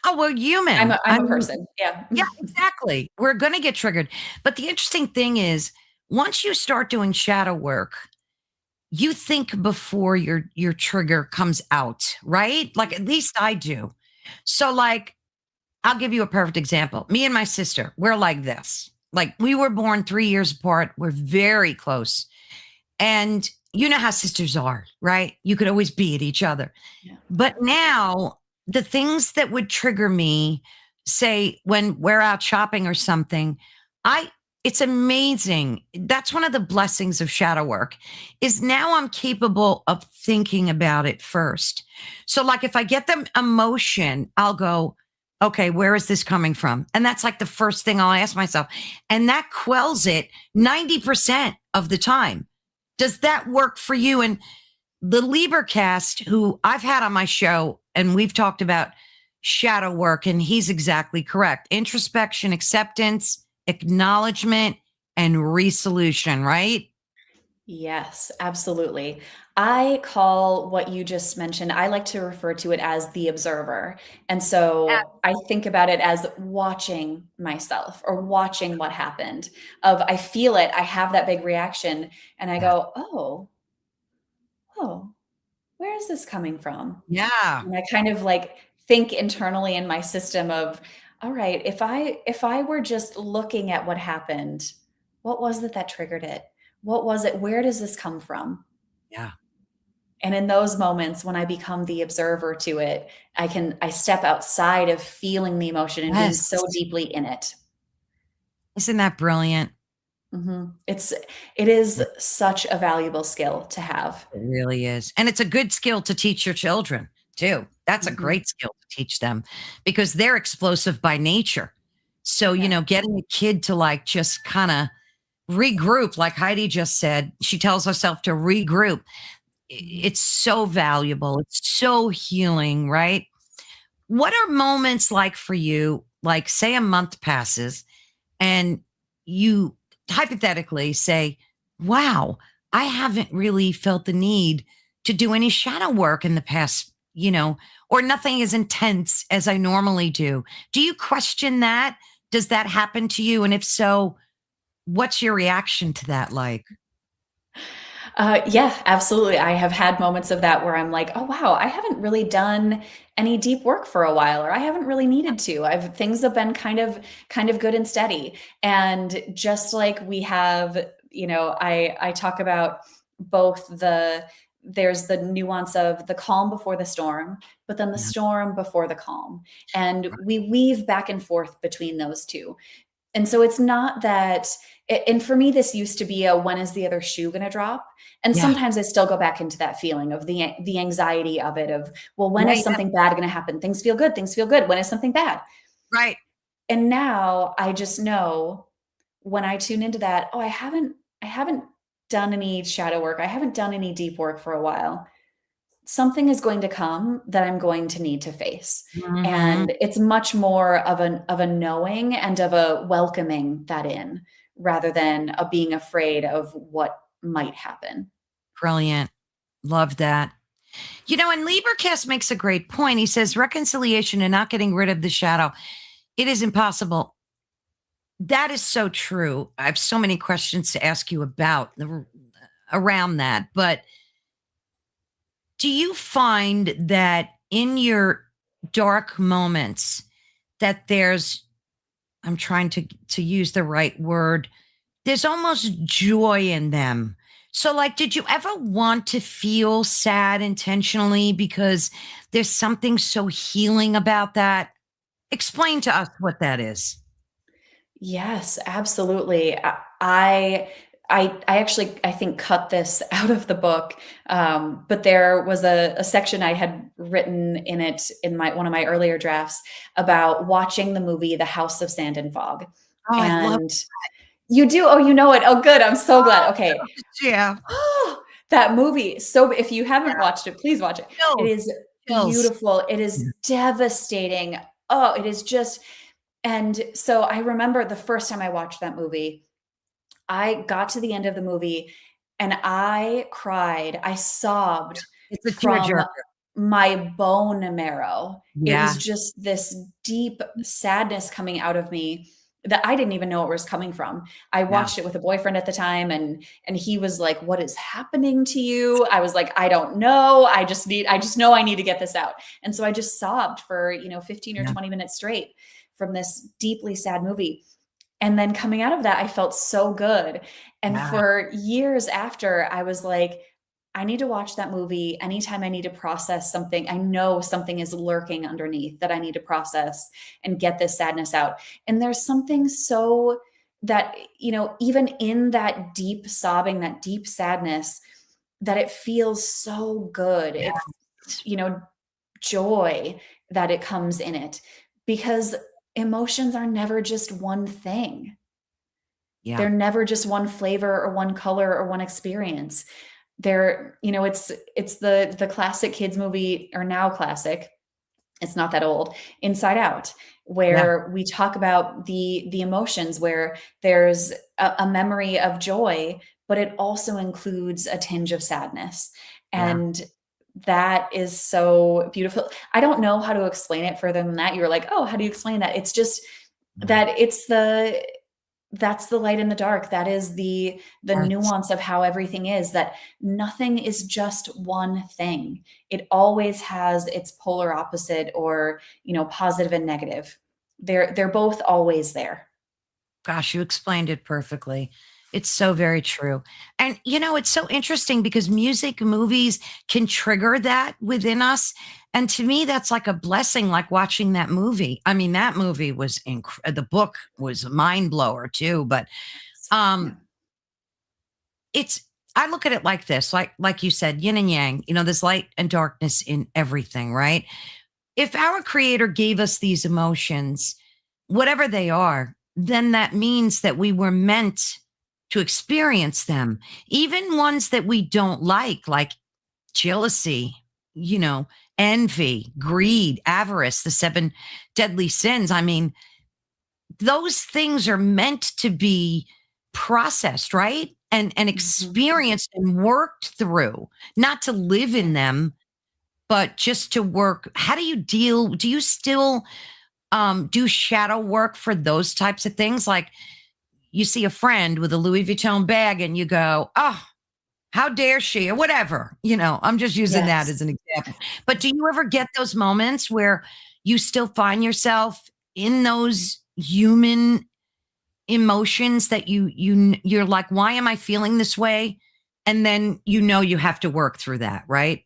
Oh, we're I'm human. a I'm I a mean, person, yeah. yeah, exactly. We're going to get triggered. But the interesting thing is, once you start doing shadow work, you think before your trigger comes out, right? Like at least I do. So like I'll give you a perfect example. Me and my sister, we're like this. Like we were born 3 years apart. We're very close. And you know how sisters are, right? You could always be at each other. Yeah. But now the things that would trigger me, say when we're out shopping or something, I it's amazing. That's one of the blessings of shadow work is now I'm capable of thinking about it first. So like if I get the emotion, I'll go, okay, where is this coming from? And that's like the first thing I'll ask myself. And that quells it 90% of the time. Does that work for you? And the Liebercast, who I've had on my show, and we've talked about shadow work, and he's exactly correct. Introspection, acceptance, acknowledgement, and resolution, right? Yes, absolutely. I call what you just mentioned, I like to refer to it as the observer. And so I think about it as watching myself or watching what happened. Of I feel it, I have that big reaction, and I Yeah. go, "Oh, where is this coming from?" Yeah. And I kind of like think internally in my system of, all right, if I were just looking at what happened, what was it that triggered it? What was it? Where does this come from? Yeah. And in those moments when I become the observer to it, I step outside of feeling the emotion and being Yes. so deeply in it. Isn't that brilliant? It is such a valuable skill to have. It really is. And it's a good skill to teach your children too. That's a Mhm. great skill to teach them because they're explosive by nature. So, Yeah. getting a kid to like just kind of regroup, like Heidi just said, she tells herself to regroup. Mhm. It's so valuable. It's so healing, right? What are moments like for you? Like, say a month passes and you hypothetically say, wow, I haven't really felt the need to do any shadow work in the past, or nothing as intense as I normally do. Do you question that? Does that happen to you? And if so, what's your reaction to that like? Yeah, absolutely. I have had moments of that where I'm like, "Oh, wow, I haven't really done any deep work for a while, or I haven't really needed to. I've things have been kind of good and steady." And just like we have, I talk about both there's the nuance of the calm before the storm, but then the Yeah. storm before the calm. And we weave back and forth between those two. And so it's not that and for me, this used to be a when is the other shoe going to drop? And Yeah. sometimes I still go back into that feeling of the anxiety of it of, well, when Yeah. is Yeah. something bad going to happen? Things feel good. Things feel good. When is something bad? Right. And now I just know when I tune into that, oh, I haven't done any shadow work. I haven't done any deep work for a while. Something is going to come that I'm going to need to face. Hmm. And it's much more of a knowing and of a welcoming that in rather than a being afraid of what might happen. Brilliant. Love that. And Liebercast makes a great point. He says reconciliation and not getting rid of the shadow, it is impossible. That is so true. I have so many questions to ask you about around that. But do you find that in your dark moments that there's I'm trying to use the right word, there's almost joy in them. So like did you ever want to feel sad intentionally because there's something so healing about that? Explain to us what that is. Yes, absolutely. I actually I think cut this out of the book, but there was a section I had written in it in my one of my earlier drafts about watching the movie The House of Sand and Fog, Oh, I love and you do? Oh, you know it. Oh, good. I'm so glad. Okay. it. Yeah. That movie. So if you haven't watched it, please watch it. It Chills. is Chills. beautiful. It is devastating. Oh, it is just and so I remember the first time I watched that movie, I got to the end of the movie and I cried. I sobbed It's a from tearjerker. my bone marrow. It was Yeah. just this deep sadness coming out of me that I didn't even know it was coming from. I Yeah. watched it with a boyfriend at the time and he was like, "What is happening to you?" I was like, "I don't know. I just know I need to get this out." And so I just sobbed for, 15 or Yeah. 20 minutes straight from this deeply sad movie. And then coming out of that, I felt so good. And Yeah. for years after, I was like, I need to watch that movie anytime I need to process something. I know something is lurking underneath that I need to process and get this sadness out. And there's something so that, even in that deep sobbing, that deep sadness, that it feels so good. Yeah. You know, joy that it comes in it because emotions are never just one thing. Yeah. They're never just one flavor or one color or one experience. It's the classic kids movie or now classic. It's not that old. Inside Out, Yeah. where we talk about the emotions where there's a memory of joy, but it also includes a tinge of sadness. Yeah. And that is so beautiful. I don't know how to explain it further than that. You were like, "Oh, how do you explain that?" It's just Yeah. that that's the light in the dark. That is the Yes. nuance of how everything is, that nothing is just one thing. It always has its polar opposite or, positive and negative. They're both always there. Gosh, you explained it perfectly. It's so very true. And it's so interesting because music, movies can trigger that within us. And to me, that's like a blessing, like watching that movie. I mean, that movie was the book was a mind blower too. But Yeah. um, it's I look at it like this, like you said, yin and yang. There's light and darkness in everything, right? if our creator gave us these emotions, whatever they are, then that means that we were meant to experience them, even ones that we don't like jealousy, you know, envy, greed, avarice, the seven deadly sins. I mean, those things are meant to be processed, right? And Mhm. experienced and worked through, not to live Yeah. in them, but just to work. How do you deal? Do you still do shadow work for those types of things? Like you see a friend with a Louis Vuitton bag and you go, oh, how dare she, or whatever. I'm just using that Yes. as an example. But do you ever get those moments where you still find yourself in those human emotions that you're like, why am I feeling this way? And then you have to work through that, right?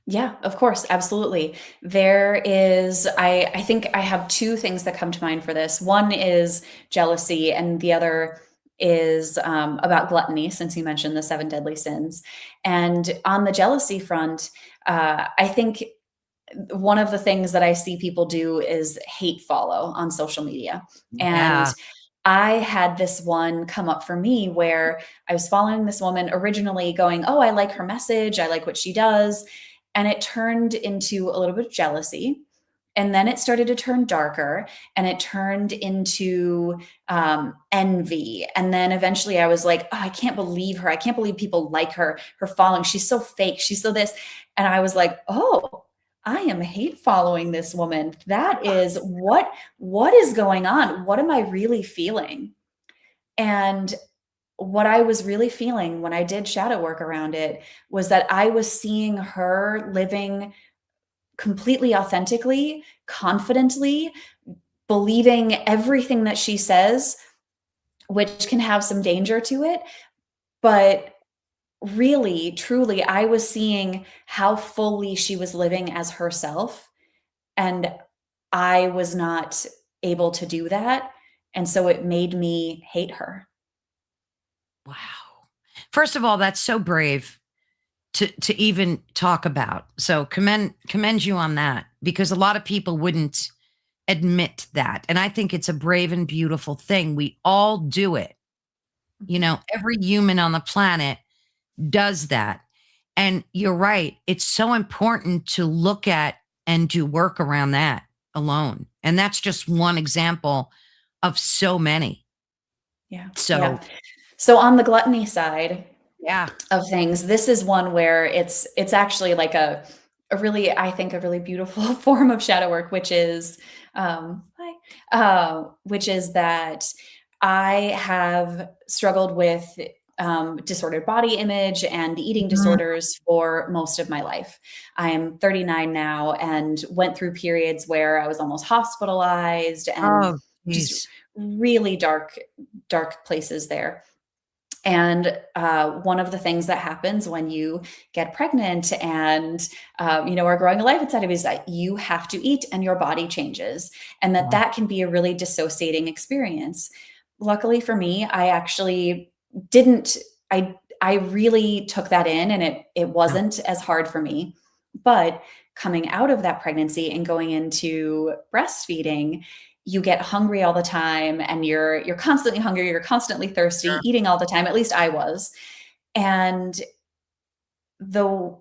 Yeah, of course, absolutely. There is I think I have 2 things that come to mind for this. One is jealousy, and the other is, about gluttony, since you mentioned the 7 deadly sins. And on the jealousy front, I think one of the things that I see people do is hate follow on social media. And Yeah. I had this one come up for me where I was following this woman originally going, oh, I like her message. I like what she does. And it turned into a little bit of jealousy. And then it started to turn darker and it turned into envy. And then eventually I was like, oh, I can't believe her. I can't believe people like her, her following. She's so fake. She's so this. And I was like, oh, I am hate following this woman. That is what is going on? What am I really feeling? And what I was really feeling when I did shadow work around it was that I was seeing her living completely authentically, confidently, believing everything that she says, which can have some danger to it. But really, truly, I was seeing how fully she was living as herself. And I was not able to do that. And so it made me hate her. Wow. First of all, that's so brave to even talk about. So commend you on that, because a lot of people wouldn't admit that. And I think it's a brave and beautiful thing. We all do it. Mhm. Every human on the planet does that. And you're right. It's so important to look at and do work around that alone. And that's just one example of so many. Yeah. Yeah. So, So on the gluttony side yeah. of things, this is one where it's actually like a really, I think, a really beautiful form of shadow work, which is that I have struggled with disordered body image and eating Mhm. disorders for most of my life. I am 39 now and went through periods where I was almost hospitalized and Oh, just geez. really dark places there. And one of the things that happens when you get pregnant and are growing a life inside of you is that you have to eat and your body changes, and that can be a really dissociating experience. Luckily for me, I actually didn't. I really took that in, and it Wow. wasn't as hard for me. But coming out of that pregnancy and going into breastfeeding, you get hungry all the time and you're constantly hungry, you're constantly thirsty, Sure. eating all the time, at least I was. And the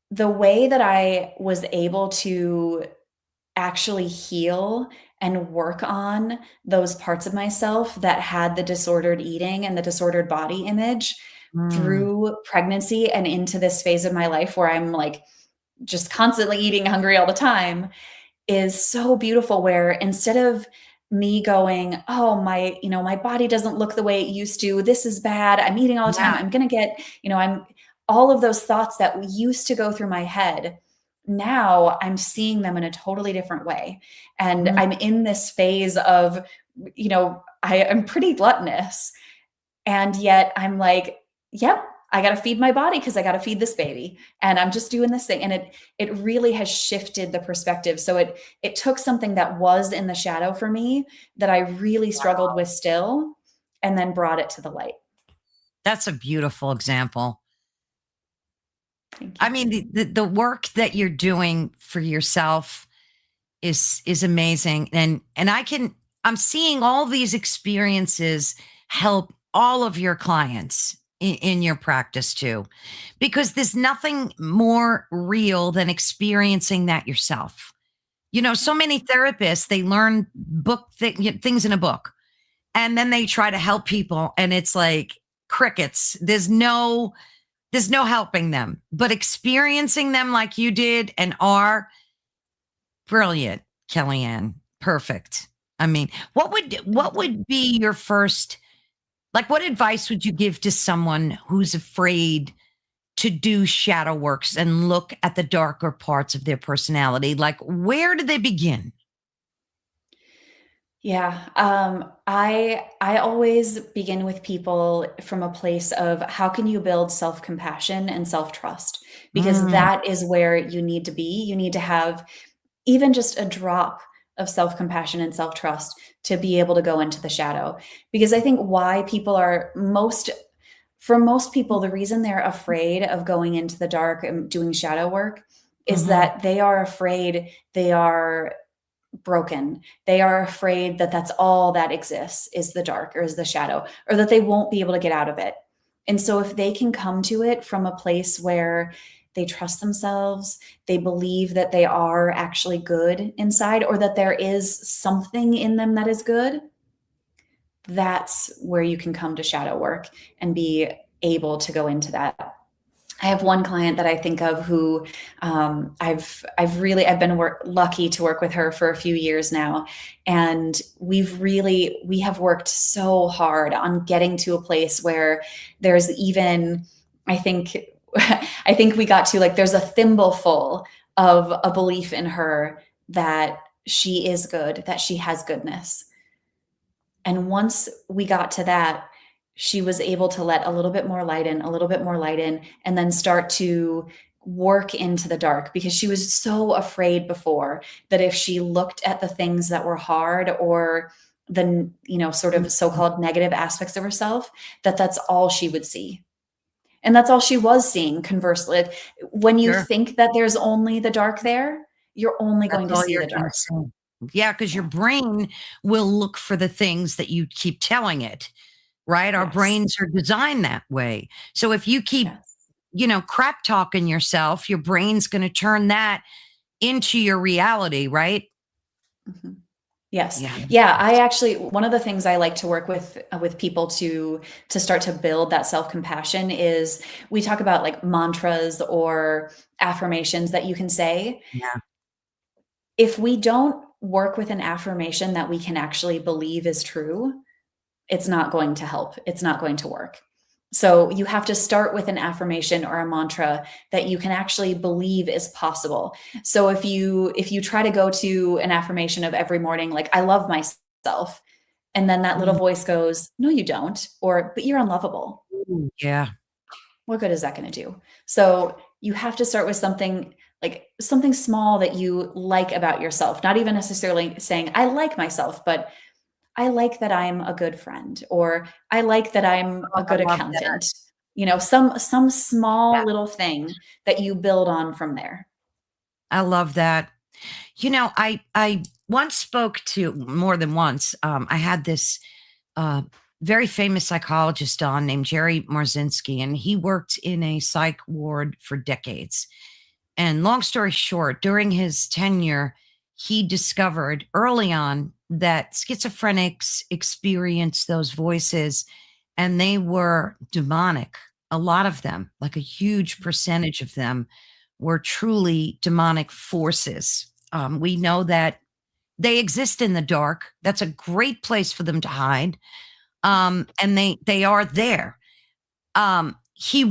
the way that I was able to actually heal and work on those parts of myself that had the disordered eating and the disordered body image Mm, through pregnancy and into this phase of my life where I'm like just constantly eating hungry all the time is so beautiful, where instead of me going, oh, my body doesn't look the way it used to, this is bad, I'm eating all the time, yeah. I'm going to get, I'm all of those thoughts that used to go through my head, now I'm seeing them in a totally different way. And Mm, I'm in this phase of, I am pretty gluttonous, and yet I'm like, yep, I got to feed my body because I got to feed this baby. And I'm just doing this thing. And it really has shifted the perspective. So it took something that was in the shadow for me that I really struggled with still, and then brought it to the light. that's a beautiful example. Thank I you. mean, the work that you're doing for yourself is amazing. And I'm seeing all these experiences help all of your clients in your practice too, because there's nothing more real than experiencing that yourself. So many therapists, they learn things in a book, and then they try to help people, and it's like crickets. There's no helping them, but experiencing them like you did and are brilliant, Kellyanne. Perfect. I mean, what Thank you. would be your first, like, what advice would you give to someone who's afraid to do shadow works and look at the darker parts of their personality? Like, where do they begin? Yeah, I always begin with people from a place of how can you build self-compassion and self-trust? Because Mm, that is where you need to be. You need to have even just a drop of self-compassion and self-trust to be able to go into the shadow. Because I think why people are most for most people, the reason they're afraid of going into the dark and doing shadow work is mhm, that they are afraid they are broken. They are afraid that that's all that exists is the dark or is the shadow, or that they won't be able to get out of it. And so, if they can come to it from a place where they trust themselves, they believe that they are actually good inside, or that there is something in them that is good, that's where you can come to shadow work and be able to go into that. I have one client that I think of who I've been lucky to work with her for a few years now, and we have worked so hard on getting to a place where there's even I think I think we got to like there's a thimbleful of a belief in her that she is good, that she has goodness. And once we got to that, she was able to let a little bit more light in, a little bit more light in, and then start to work into the dark because she was so afraid before that if she looked at the things that were hard or the sort of mhm. so-called negative aspects of herself, that that's all she would see. And that's all she was seeing. Conversely, when you Sure. think that there's only the dark there, you're only That's going to all see you're the going to dark. see. Yeah, because your Yeah. brain will look for the things that you keep telling it, right? Our Yes. brains are designed that way. So if you keep, Yes. crap talking yourself, your brain's going to turn that into your reality, right? Mhm. Yes. Yeah. Yeah, I actually one of the things I like to work with people to start to build that self-compassion is we talk about like mantras or affirmations that you can say. Yeah. If we don't work with an affirmation that we can actually believe is true, it's not going to help. It's not going to work. So you have to start with an affirmation or a mantra that you can actually believe is possible. So if you try to go to an affirmation of every morning like I love myself, and then that little Mm, voice goes, "No you don't," or "But you're unlovable." ooh, yeah. What good is that going to do? So you have to start with something like something small that you like about yourself, not even necessarily saying I like myself, but I like that I'm a good friend, or I like that I'm Oh, a I good love that. accountant. Some Yeah. small little thing that you build on from there. I love that. I once spoke to more than once. I had this uh, very famous psychologist on named Jerry Marzinski, and he worked in a psych ward for decades. And long story short, during his tenure, he discovered early on that schizophrenics experience those voices and they were demonic. A lot of them, like a huge percentage of them, were truly demonic forces. We know that they exist in the dark. That's a great place for them to hide. And they are there. He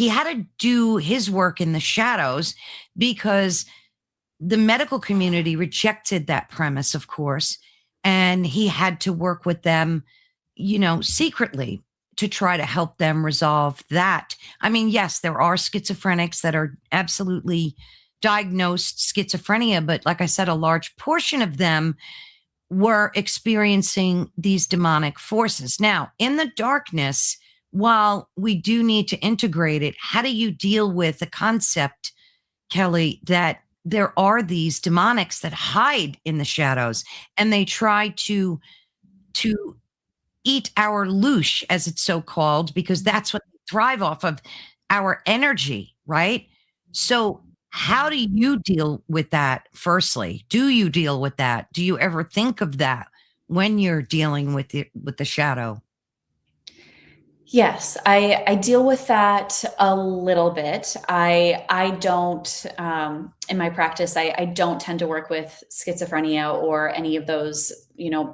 had to do his work in the shadows because the medical community rejected that premise, of course, and he had to work with them, secretly to try to help them resolve that. I mean, yes, there are schizophrenics that are absolutely diagnosed schizophrenia, but like I said, a large portion of them were experiencing these demonic forces. Now, in the darkness, while we do need to integrate it, how do you deal with the concept, Kelly, that there are these demonics that hide in the shadows and they try to eat our loosh, as it's so called, because that's what they thrive off of, our energy, right? So, how do you deal with that? Firstly, do you deal with that? Do you ever think of that when you're dealing with the shadow? Yes, I deal with that a little bit. I don't in my practice I don't tend to work with schizophrenia or any of those,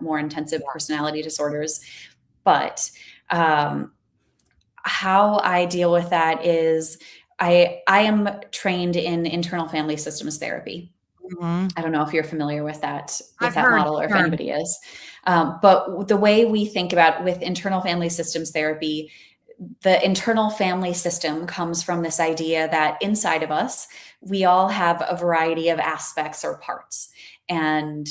more intensive personality disorders. But um, how I deal with that is I am trained in internal family systems therapy. Mhm. I don't know if you're familiar with I've that heard model, or if the term. anybody is. But the way we think about with internal family systems therapy, the internal family system comes from this idea that inside of us, we all have a variety of aspects or parts. And,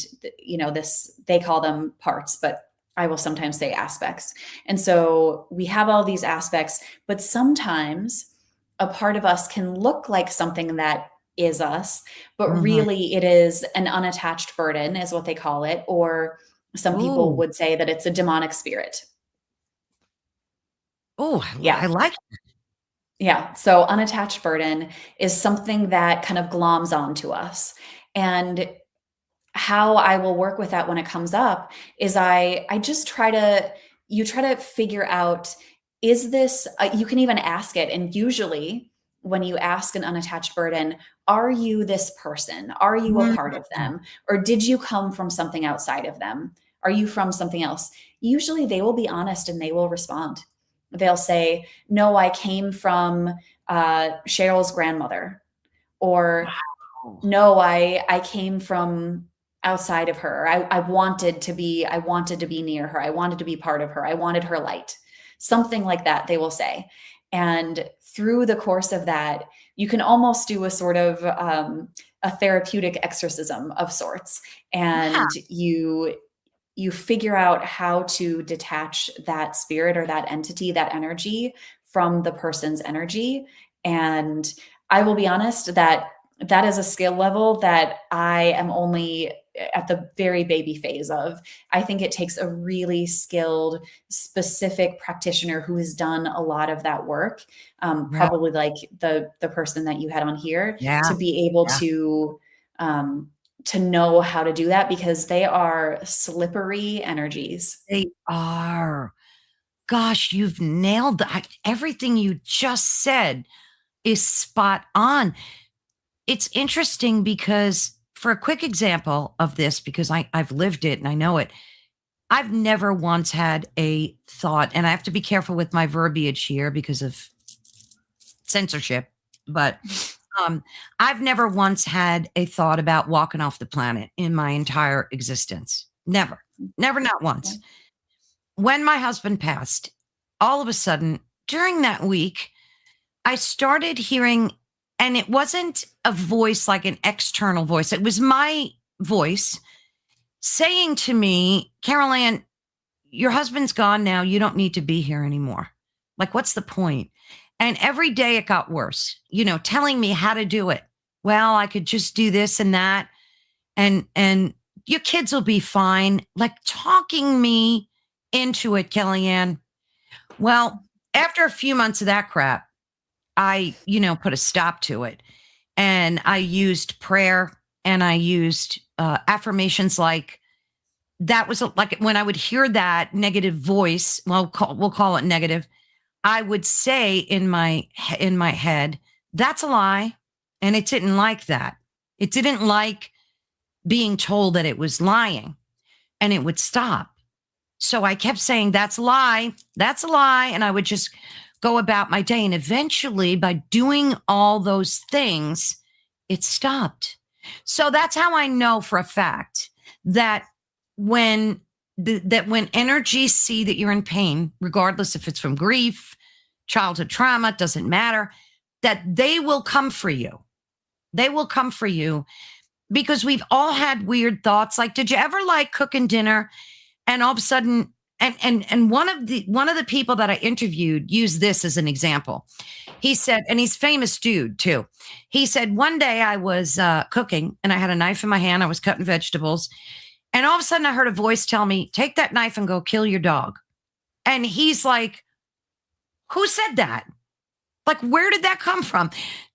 this, they call them parts, but I will sometimes say aspects. And so we have all these aspects, but sometimes a part of us can look like something that is us, but Mhm. really it is an unattached burden, is what they call it. Or some people Ooh, would say that it's a demonic spirit. ooh, I Yeah. like. Yeah. So unattached burden is something that kind of gloms onto us. And how I will work with that when it comes up is I just try to you try to figure out, is this you can even ask it, and usually when you ask an unattached burden, are you this person? Are you a Mhm. part of them? Or did you come from something outside of them? Are you from something else? Usually they will be honest and they will respond. They'll say, no, I came from Cheryl's grandmother, or Wow. no, I came from outside of her. I wanted to be near her. I wanted to be part of her. I wanted her light. Something like that, they will say. And through the course of that, you can almost do a sort of a therapeutic exorcism of sorts. Yeah. And you figure out how to detach that spirit or that entity, that energy, from the person's energy. And I will be honest that that is a skill level that I am only at the very baby phase of. I think it takes a really skilled, specific practitioner who has done a lot of that work, Yeah. probably like the person that you had on here, Yeah. to be able Yeah. um, to know how to do that, because they are slippery energies. They are. Gosh, you've nailed that. Everything you just said is spot on. It's interesting because, for a quick example of this, because I've lived it and I know it, I've never once had a thought, and I have to be careful with my verbiage here because of censorship, but um, I've never once had a thought about walking off the planet in my entire existence. Never, never, not Yeah. once. When my husband passed, all of a sudden during that week, I started hearing, and it wasn't a voice like an external voice, it was my voice saying to me, Carol Ann, your husband's gone now. You don't need to be here anymore. Like, what's the point? And every day it got worse, telling me how to do it. Well, I could just do this and that. And your kids will be fine. Like talking me into it, Kellyanne. Well, after a few months of that crap, I, put a stop to it. And I used prayer and I used affirmations like, that was like when I would hear that negative voice, well, we'll call it negative, I would say in my head, that's a lie. And it didn't like that. It didn't like being told that it was lying, and it would stop. So I kept saying, that's a lie. That's a lie. And I would just go about my day. And eventually, by doing all those things, it stopped. So that's how I know for a fact that when that when energies see that you're in pain, regardless if it's from grief, childhood trauma, doesn't matter, that they will come for you. They will come for you because we've all had weird thoughts. Like, did you ever like cooking dinner and all of a sudden And one of the people that I interviewed used this as an example. He said, and he's a famous dude too. He said, one day I was cooking and I had a knife in my hand. I was cutting vegetables, and all of a sudden I heard a voice tell me, "Take that knife and go kill your dog." And he's like, "Who said that? Like, where did that come from?"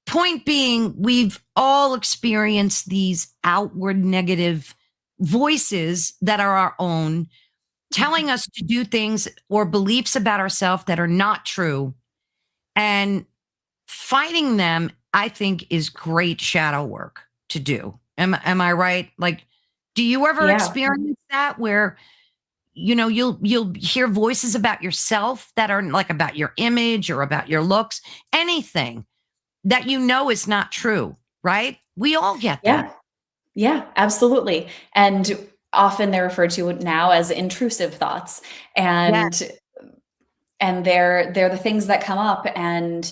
Point being, we've all experienced these outward negative voices that are our own, telling us to do things or beliefs about ourselves that are not true. And fighting them, I think, is great shadow work to do. Am I right? Like, do you ever Yeah. experience that where you'll hear voices about yourself that are like about your image or about your looks, anything that is not true, right? We all get that. Yeah. Yeah, absolutely. And often they're referred to now as intrusive thoughts. Yes. And they're the things that come up. And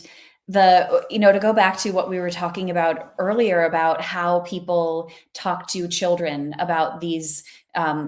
to go back to what we were talking about earlier about how people talk to children about these,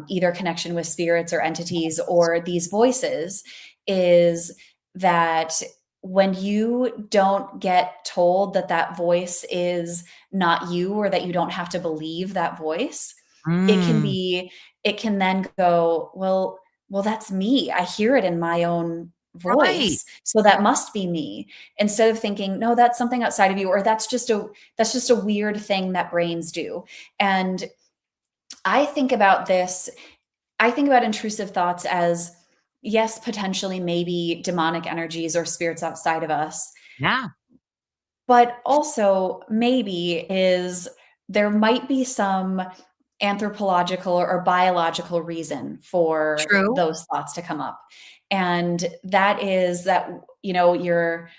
either connection with spirits or entities or these voices, is that when you don't get told that that voice is not you, or that you don't have to believe that voice, it can Mm, be it can then go, well, that's me. I hear it in my own right. voice, so that must be me. Instead of thinking, no, that's something outside of you, or that's just a weird thing that brains do. And I think about this, I think about intrusive thoughts as, yes, potentially maybe demonic energies or spirits outside of us, Yeah. but also maybe is there might be some anthropological or biological reason for True. those thoughts to come up. And that is that, you're,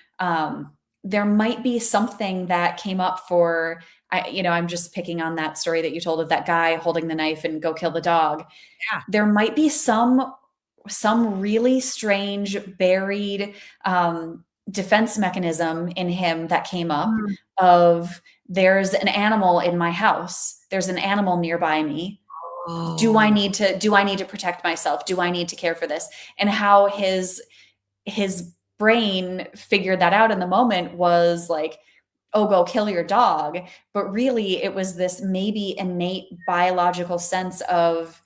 there might be something that came up for, I'm just picking on that story that you told of that guy holding the knife and go kill the dog. Yeah. There might be some really strange buried, defense mechanism in him that came up Mm. of, there's an animal in my house, there's an animal nearby me, Oh, do I need to protect myself, do I need to care for this? And how his brain figured that out in the moment was like, oh, go kill your dog. But really it was this maybe innate biological sense of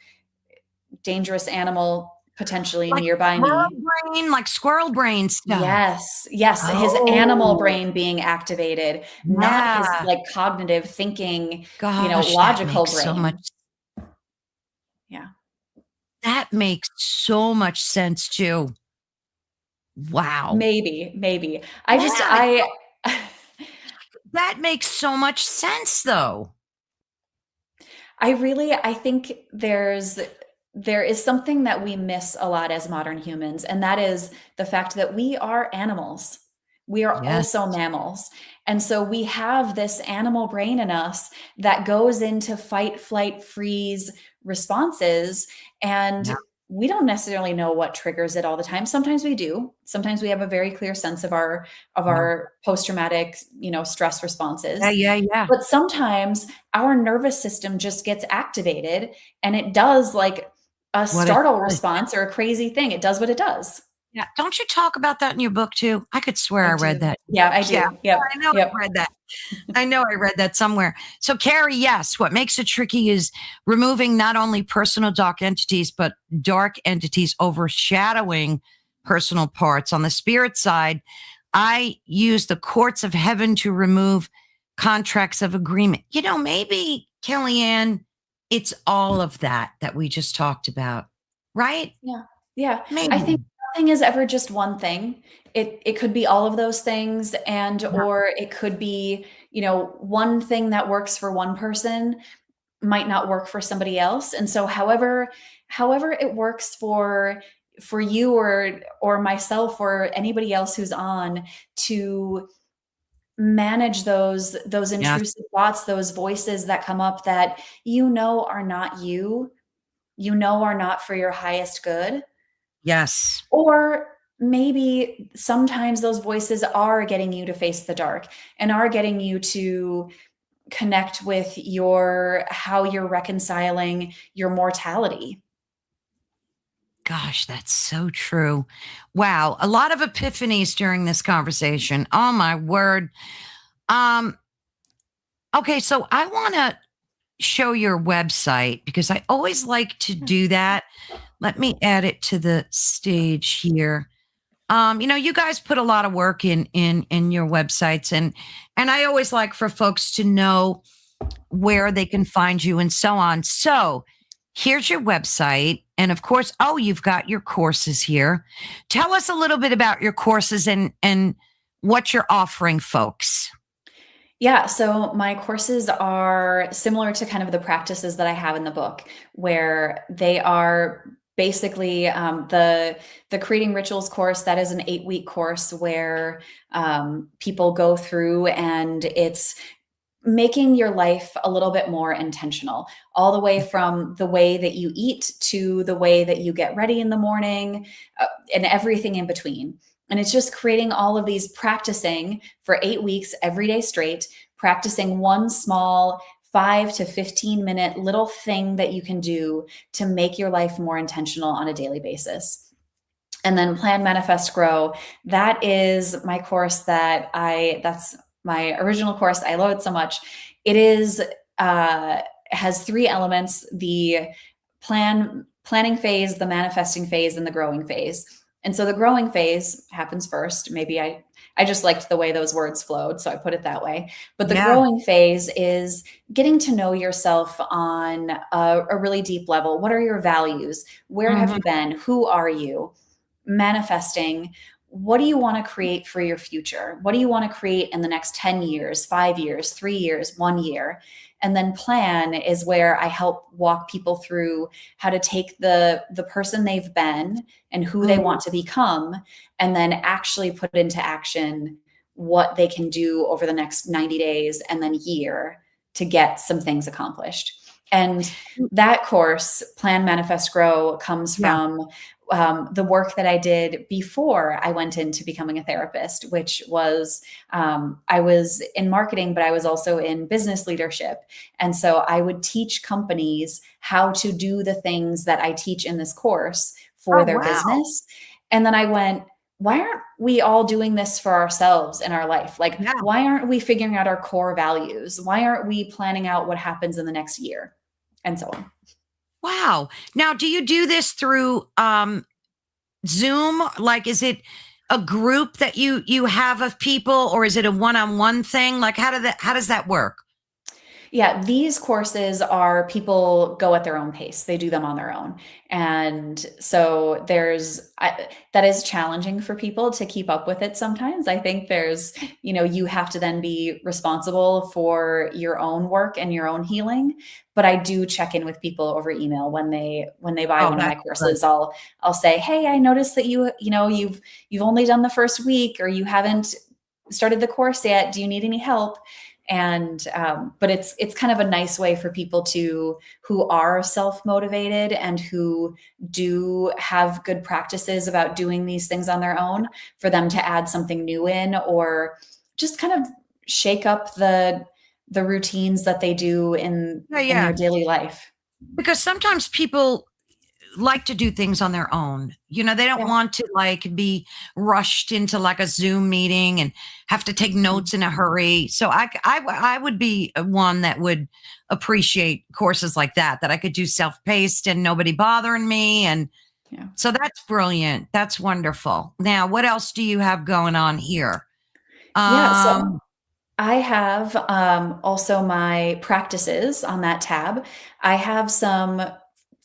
dangerous animal potentially nearby me. like squirrel brain stuff. Yes, yes, his animal Oh, brain being activated, not his, yeah. like, cognitive thinking, Gosh, logical brain. Yeah. that makes so much sense too. Wow. Maybe. I just Yeah, I that makes so much sense though. I think there is something that we miss a lot as modern humans, and that is the fact that we are animals. We are Yes. also mammals. And so we have this animal brain in us that goes into fight, flight, freeze responses. Yeah. And we don't necessarily know what triggers it all the time. Sometimes we do. Sometimes we have a very clear sense of our Yeah. post-traumatic, stress Yeah, responses. yeah, yeah. But sometimes our nervous system just gets activated and it does like a What it startle does. response or a crazy thing. It does what it does. Yeah. Don't you talk about that in your book too? I could swear I I read do. that. Yeah, I Yeah, do. Yep. I know I Yep. read that. I know I read that somewhere. So, Carrie, yes, what makes it tricky is removing not only personal dark entities, but dark entities overshadowing personal parts. On the spirit side, I use the courts of heaven to remove contracts of agreement. Maybe, Kellyanne, it's all of that we just talked about, right? Yeah. Yeah. I think Maybe. nothing is ever just one thing. It could be all of those things, and Yeah. or it could be, one thing that works for one person might not work for somebody else. And so however it works for you or myself or anybody else who's on, to manage those Yes. intrusive thoughts, those voices that come up that are not you, are not for your highest good. Yes. Or maybe sometimes those voices are getting you to face the dark and are getting you to connect with how you're reconciling your mortality. Gosh, that's so true. Wow, a lot of epiphanies during this conversation. Oh my word. Um, okay, so I want to show your website because I always like to do that. Let me add it to the stage here. You guys put a lot of work in your websites, and I always like for folks to know where they can find you and so on. So here's your website. And of course, oh, you've got your courses here. Tell us a little bit about your courses and what you're offering folks. Yeah, so my courses are similar to kind of the practices that I have in the book, where they are basically the creating rituals course. That is an 8-week course where people go through, and it's making your life a little bit more intentional, all the way from the way that you eat to the way that you get ready in the morning, and everything in between. And it's just creating all of these, practicing for 8 weeks every day straight, practicing one small 5 to 15 minute little thing that you can do to make your life more intentional on a daily basis. And then Plan, Manifest, Grow. That is my course that's my original course. I love it so much. It is, has three elements: the planning phase, the manifesting phase, and the growing phase. And so the growing phase happens first. Maybe I just liked the way those words flowed, so I put it that way. But the Yeah. growing phase is getting to know yourself on a really deep level. What are your values? Where have Mhm. you been? Who are you? Manifesting, what do you want to create for your future? What do you want to create in the next 10 years, 5 years, 3 years, 1 year? And then plan is where I help walk people through how to take the person they've been and who they Mm. want to become, and then actually put into action what they can do over the next 90 days and then year to get some things accomplished. And that course, Plan, Manifest, Grow, comes Yeah. from the work that I did before I went into becoming a therapist, which was, I was in marketing, but I was also in business leadership. And so I would teach companies how to do the things that I teach in this course for Oh, their wow. business. And then I went, why aren't we all doing this for ourselves in our life? Like, Yeah. why aren't we figuring out our core values? Why aren't we planning out what happens in the next year? And so on. Wow. Now, do you do this through Zoom? Like, is it a group that you have of people, or is it a one-on-one thing? Like, how does that work? Yeah, these courses are, people go at their own pace. They do them on their own. And so that is challenging for people to keep up with it sometimes. I think you have to then be responsible for your own work and your own healing. But I do check in with people over email when they buy Oh, one of my that's good. courses. I'll say, "Hey, I noticed that you've only done the first week, or you haven't started the course yet. Do you need any help?" And but it's kind of a nice way for people to, who are self-motivated and who do have good practices about doing these things on their own, for them to add something new in, or just kind of shake up the routines that they do Yeah, in their yeah. daily life. Because sometimes people like to do things on their own. They don't Yeah. want to like be rushed into like a Zoom meeting and have to take Mm. notes in a hurry. So I would be one that would appreciate courses like that I could do self-paced and nobody bothering me. And Yeah. so that's brilliant. That's wonderful. Now, what else do you have going on here? Yeah. So Um, I have also my practices on that tab. I have some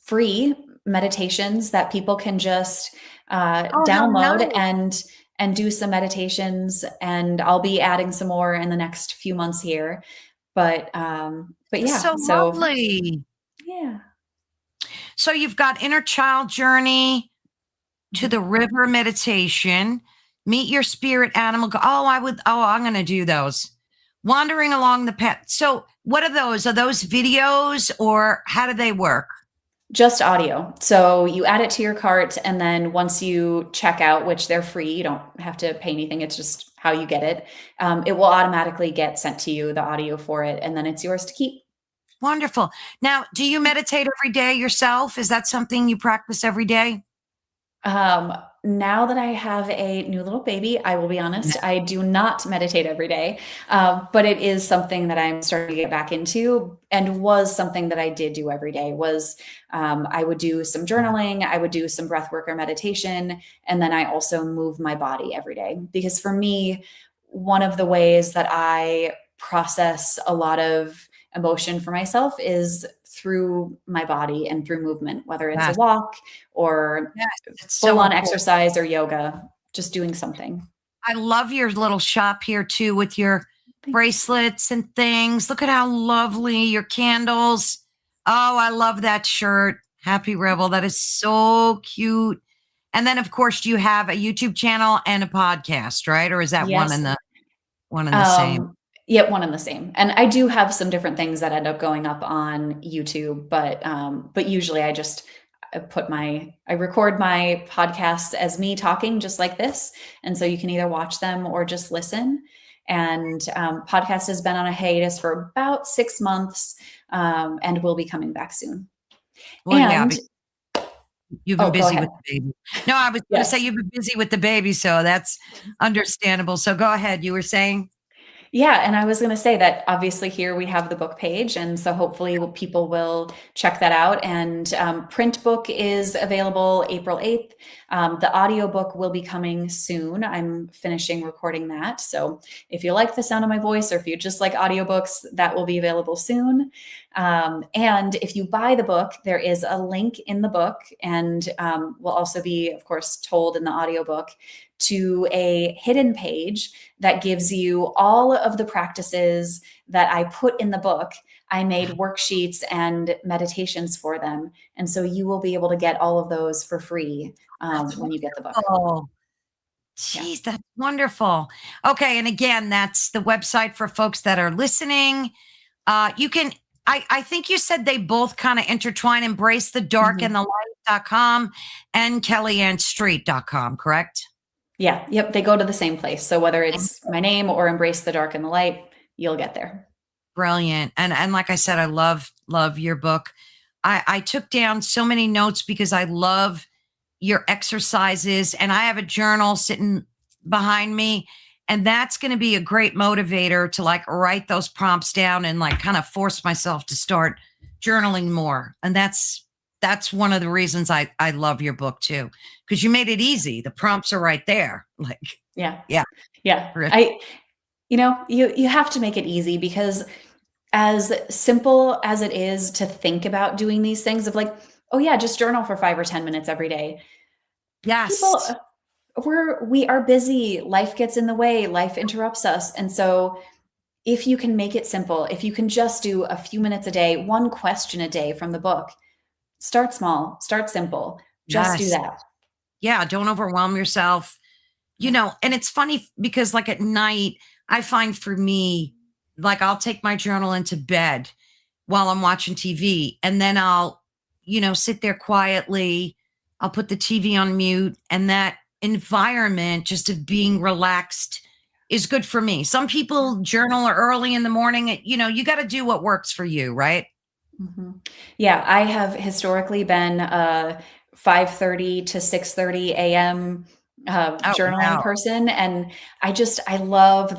free meditations that people can just oh, how download nice. and do some meditations. And I'll be adding some more in the next few months here. But That's yeah, so so lovely. yeah. So you've got inner child journey, to Mhm. the river meditation, meet your spirit animal. I'm going to do those. Wandering along the path. So, what are those? Are those videos or how do they work? Just audio. So you add it to your cart, and then once you check out, which they're free, you don't have to pay anything. It's just how you get it. It will automatically get sent to you, the audio for it, and then it's yours to keep. Wonderful. Now, do you meditate every day yourself? Is that something you practice every day? Um, Now that I have a new little baby, I will be honest, I do not meditate every day, but it is something that I'm starting to get back into, and was something that I did do every day. Was I would do some journaling, I would do some breath work or meditation, and then I also move my body every day. Because for me, one of the ways that I process a lot of emotion for myself is through my body and through movement, whether it's a Yes, walk or yes, it's full so on important. exercise or yoga, just doing something. I love your little shop here too with your Thank you. bracelets and things. Look at how lovely your candles. Oh, I love that shirt. Happy Rebel. That is so cute. And then of course you have a YouTube channel and a podcast, right? Or is that Yes. one and the same? Um, yeah, one and the same. And I do have some different things that end up going up on YouTube, but usually I record my podcasts as me talking just like this, and so you can either watch them or just listen. And podcast has been on a hiatus for about 6 months, and will be coming back soon. Well, yeah, And because you've been oh, go busy ahead. with the baby. No, I was going to say Yes. you've been busy with the baby, so that's understandable. So go ahead. You were saying? Yeah, and I was going to say that obviously here we have the book page, and so hopefully people will check that out. And print book is available April 8th. The audiobook will be coming soon. I'm finishing recording that. So if you like the sound of my voice, or if you just like audiobooks, that will be available soon. And if you buy the book, there is a link in the book, and will also be, of course, told in the audiobook, to a hidden page that gives you all of the practices that I put in the book. I made worksheets and meditations for them. And so you will be able to get all of those for free That's when you get the book. wonderful. Yeah. Jeez, that's wonderful. Okay, and again, that's the website for folks that are listening. You can I think you said they both kind of intertwine, embrace the dark and Mhm. the light.com and kellyanstreet.com, correct? Yeah. Yep. They go to the same place. So whether it's my name or Embrace the Dark and the Light, you'll get there. Brilliant. And like I said, I love your book. I took down so many notes because I love your exercises and I have a journal sitting behind me and that's going to be a great motivator to like write those prompts down and like kind of force myself to start journaling more. And that's one of the reasons I love your book too because you made it easy. The prompts are right there. Like Yeah. yeah, Yeah. terrific. You have to make it easy, because as simple as it is to think about doing these things of like, oh yeah, just journal for 5 or 10 minutes every day. People Yes. we are busy, life gets in the way, life interrupts us. And so if you can make it simple, if you can just do a few minutes a day, one question a day from the book, start small, start simple, just do Yes. that. Yeah, don't overwhelm yourself. You Yeah. know, and it's funny because like at night, I find for me, like I'll take my journal into bed while I'm watching TV and then I'll, sit there quietly. I'll put the TV on mute and that environment just of being relaxed is good for me. Some people journal early in the morning. You got to do what works for you, right? Mhm. Yeah, I have historically been a 5:30 to 6:30 AM Oh, journaling wow. person, and I love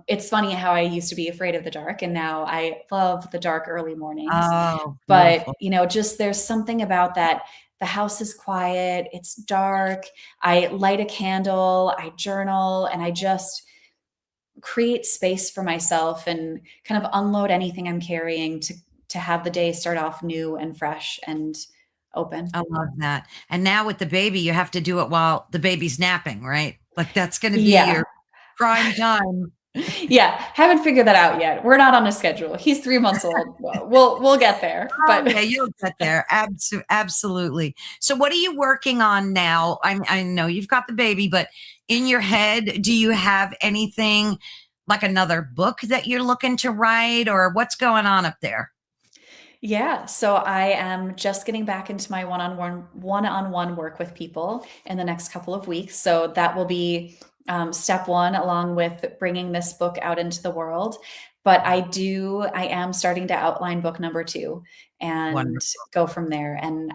it's funny how I used to be afraid of the dark, and now I love the dark early mornings. Oh, But, beautiful. just there's something about that. The house is quiet, it's dark, I light a candle, I journal, and I just create space for myself and kind of unload anything I'm carrying to have the day start off new and fresh and open. I love that. And now with the baby, you have to do it while the baby's napping, right? Like that's going to be Yeah. your prime time. Yeah, haven't figured that out yet. We're not on a schedule. He's 3 months old. We'll get there, Oh, but yeah, you'll get there. Absolutely. So, what are you working on now? I know you've got the baby, but in your head, do you have anything like another book that you're looking to write, or what's going on up there? yeah, so I am just getting back into my one-on-one work with people in the next couple of weeks. So that will be step one, along with bringing this book out into the world. But I am starting to outline book number two and Wonderful. go from there. And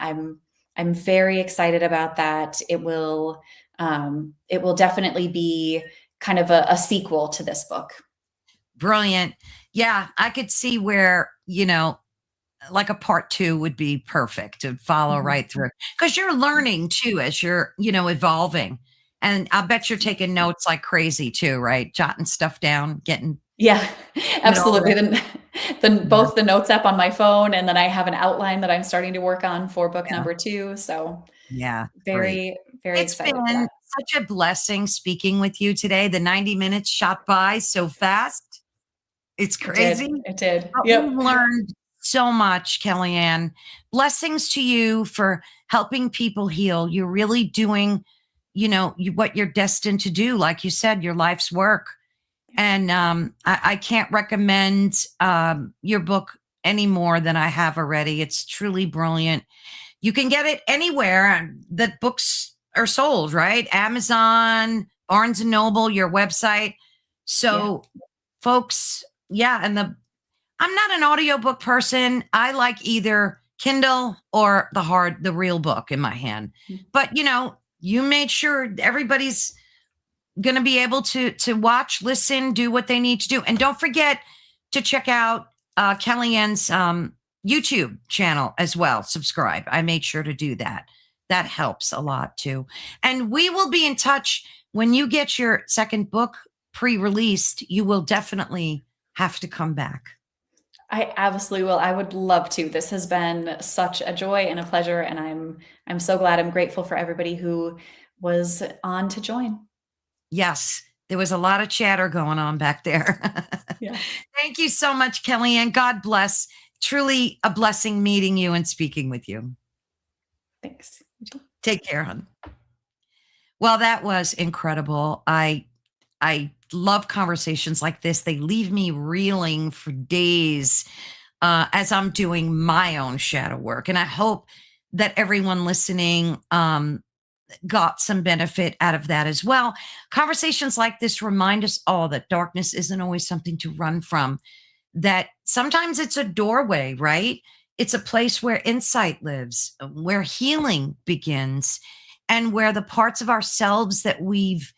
I'm very excited about that. It will definitely be kind of a sequel to this book. Brilliant. Yeah, I could see where, like a part two would be perfect to follow Mhm. right through because you're learning too as you're, evolving. And I bet you're taking notes like crazy too, right? Jotting stuff down, getting Yeah, it all absolutely. ready. Then Yeah, both the notes app on my phone, and then I have an outline that I'm starting to work on for book yeah, number 2. So yeah. Great. very, very It's excited for been that. such a blessing speaking with you today. The 90 minutes shot by so fast. It's It did. crazy. It did. But we've Yep. learned so much, Kellyanne. Blessings to you for helping people heal. You're really doing, what you're destined to do. Like you said, your life's work. And I can't recommend your book any more than I have already. It's truly brilliant. You can get it anywhere that books are sold, right? Amazon, Barnes and Noble, your website. Yeah. So, folks, yeah, and I'm not an audiobook person. I like either Kindle or the real book in my hand. But you made sure everybody's going to be able to watch, listen, do what they need to do, and don't forget to check out Kellyanne's YouTube channel as well. Subscribe. I made sure to do that. That helps a lot too. And we will be in touch when you get your second book pre-released. You will definitely have to come back. I absolutely will. I would love to. This has been such a joy and a pleasure, and I'm so glad. I'm grateful for everybody who was on to join. Yes, there was a lot of chatter going on back there. Yeah. Thank you so much, Kellyanne. God bless. Truly a blessing meeting you and speaking with you. Thanks. Take care, hon. Well, that was incredible. I love conversations like this. They leave me reeling for days as I'm doing my own shadow work, and I hope that everyone listening got some benefit out of that as well. Conversations like this remind us all that darkness isn't always something to run from, that sometimes it's a doorway, right? It's a place where insight lives, where healing begins, and where the parts of ourselves that we've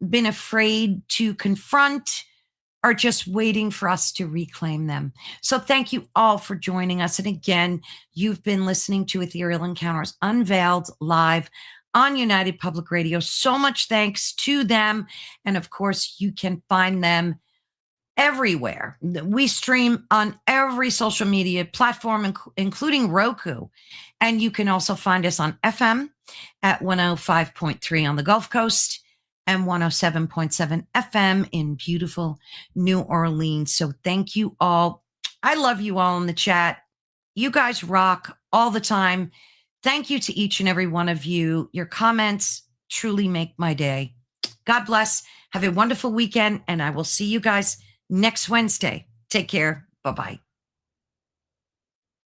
been afraid to confront are just waiting for us to reclaim them. So thank you all for joining us. And again, you've been listening to Ethereal Encounters Unveiled live on United Public Radio. So much thanks to them. And of course, you can find them everywhere. We stream on every social media platform, including Roku. And you can also find us on FM at 105.3 on the Gulf Coast and 107.7 FM in beautiful New Orleans. So thank you all. I love you all in the chat. You guys rock all the time. Thank you to each and every one of you. Your comments truly make my day. God bless. Have a wonderful weekend, and I will see you guys next Wednesday. Take care. Bye bye.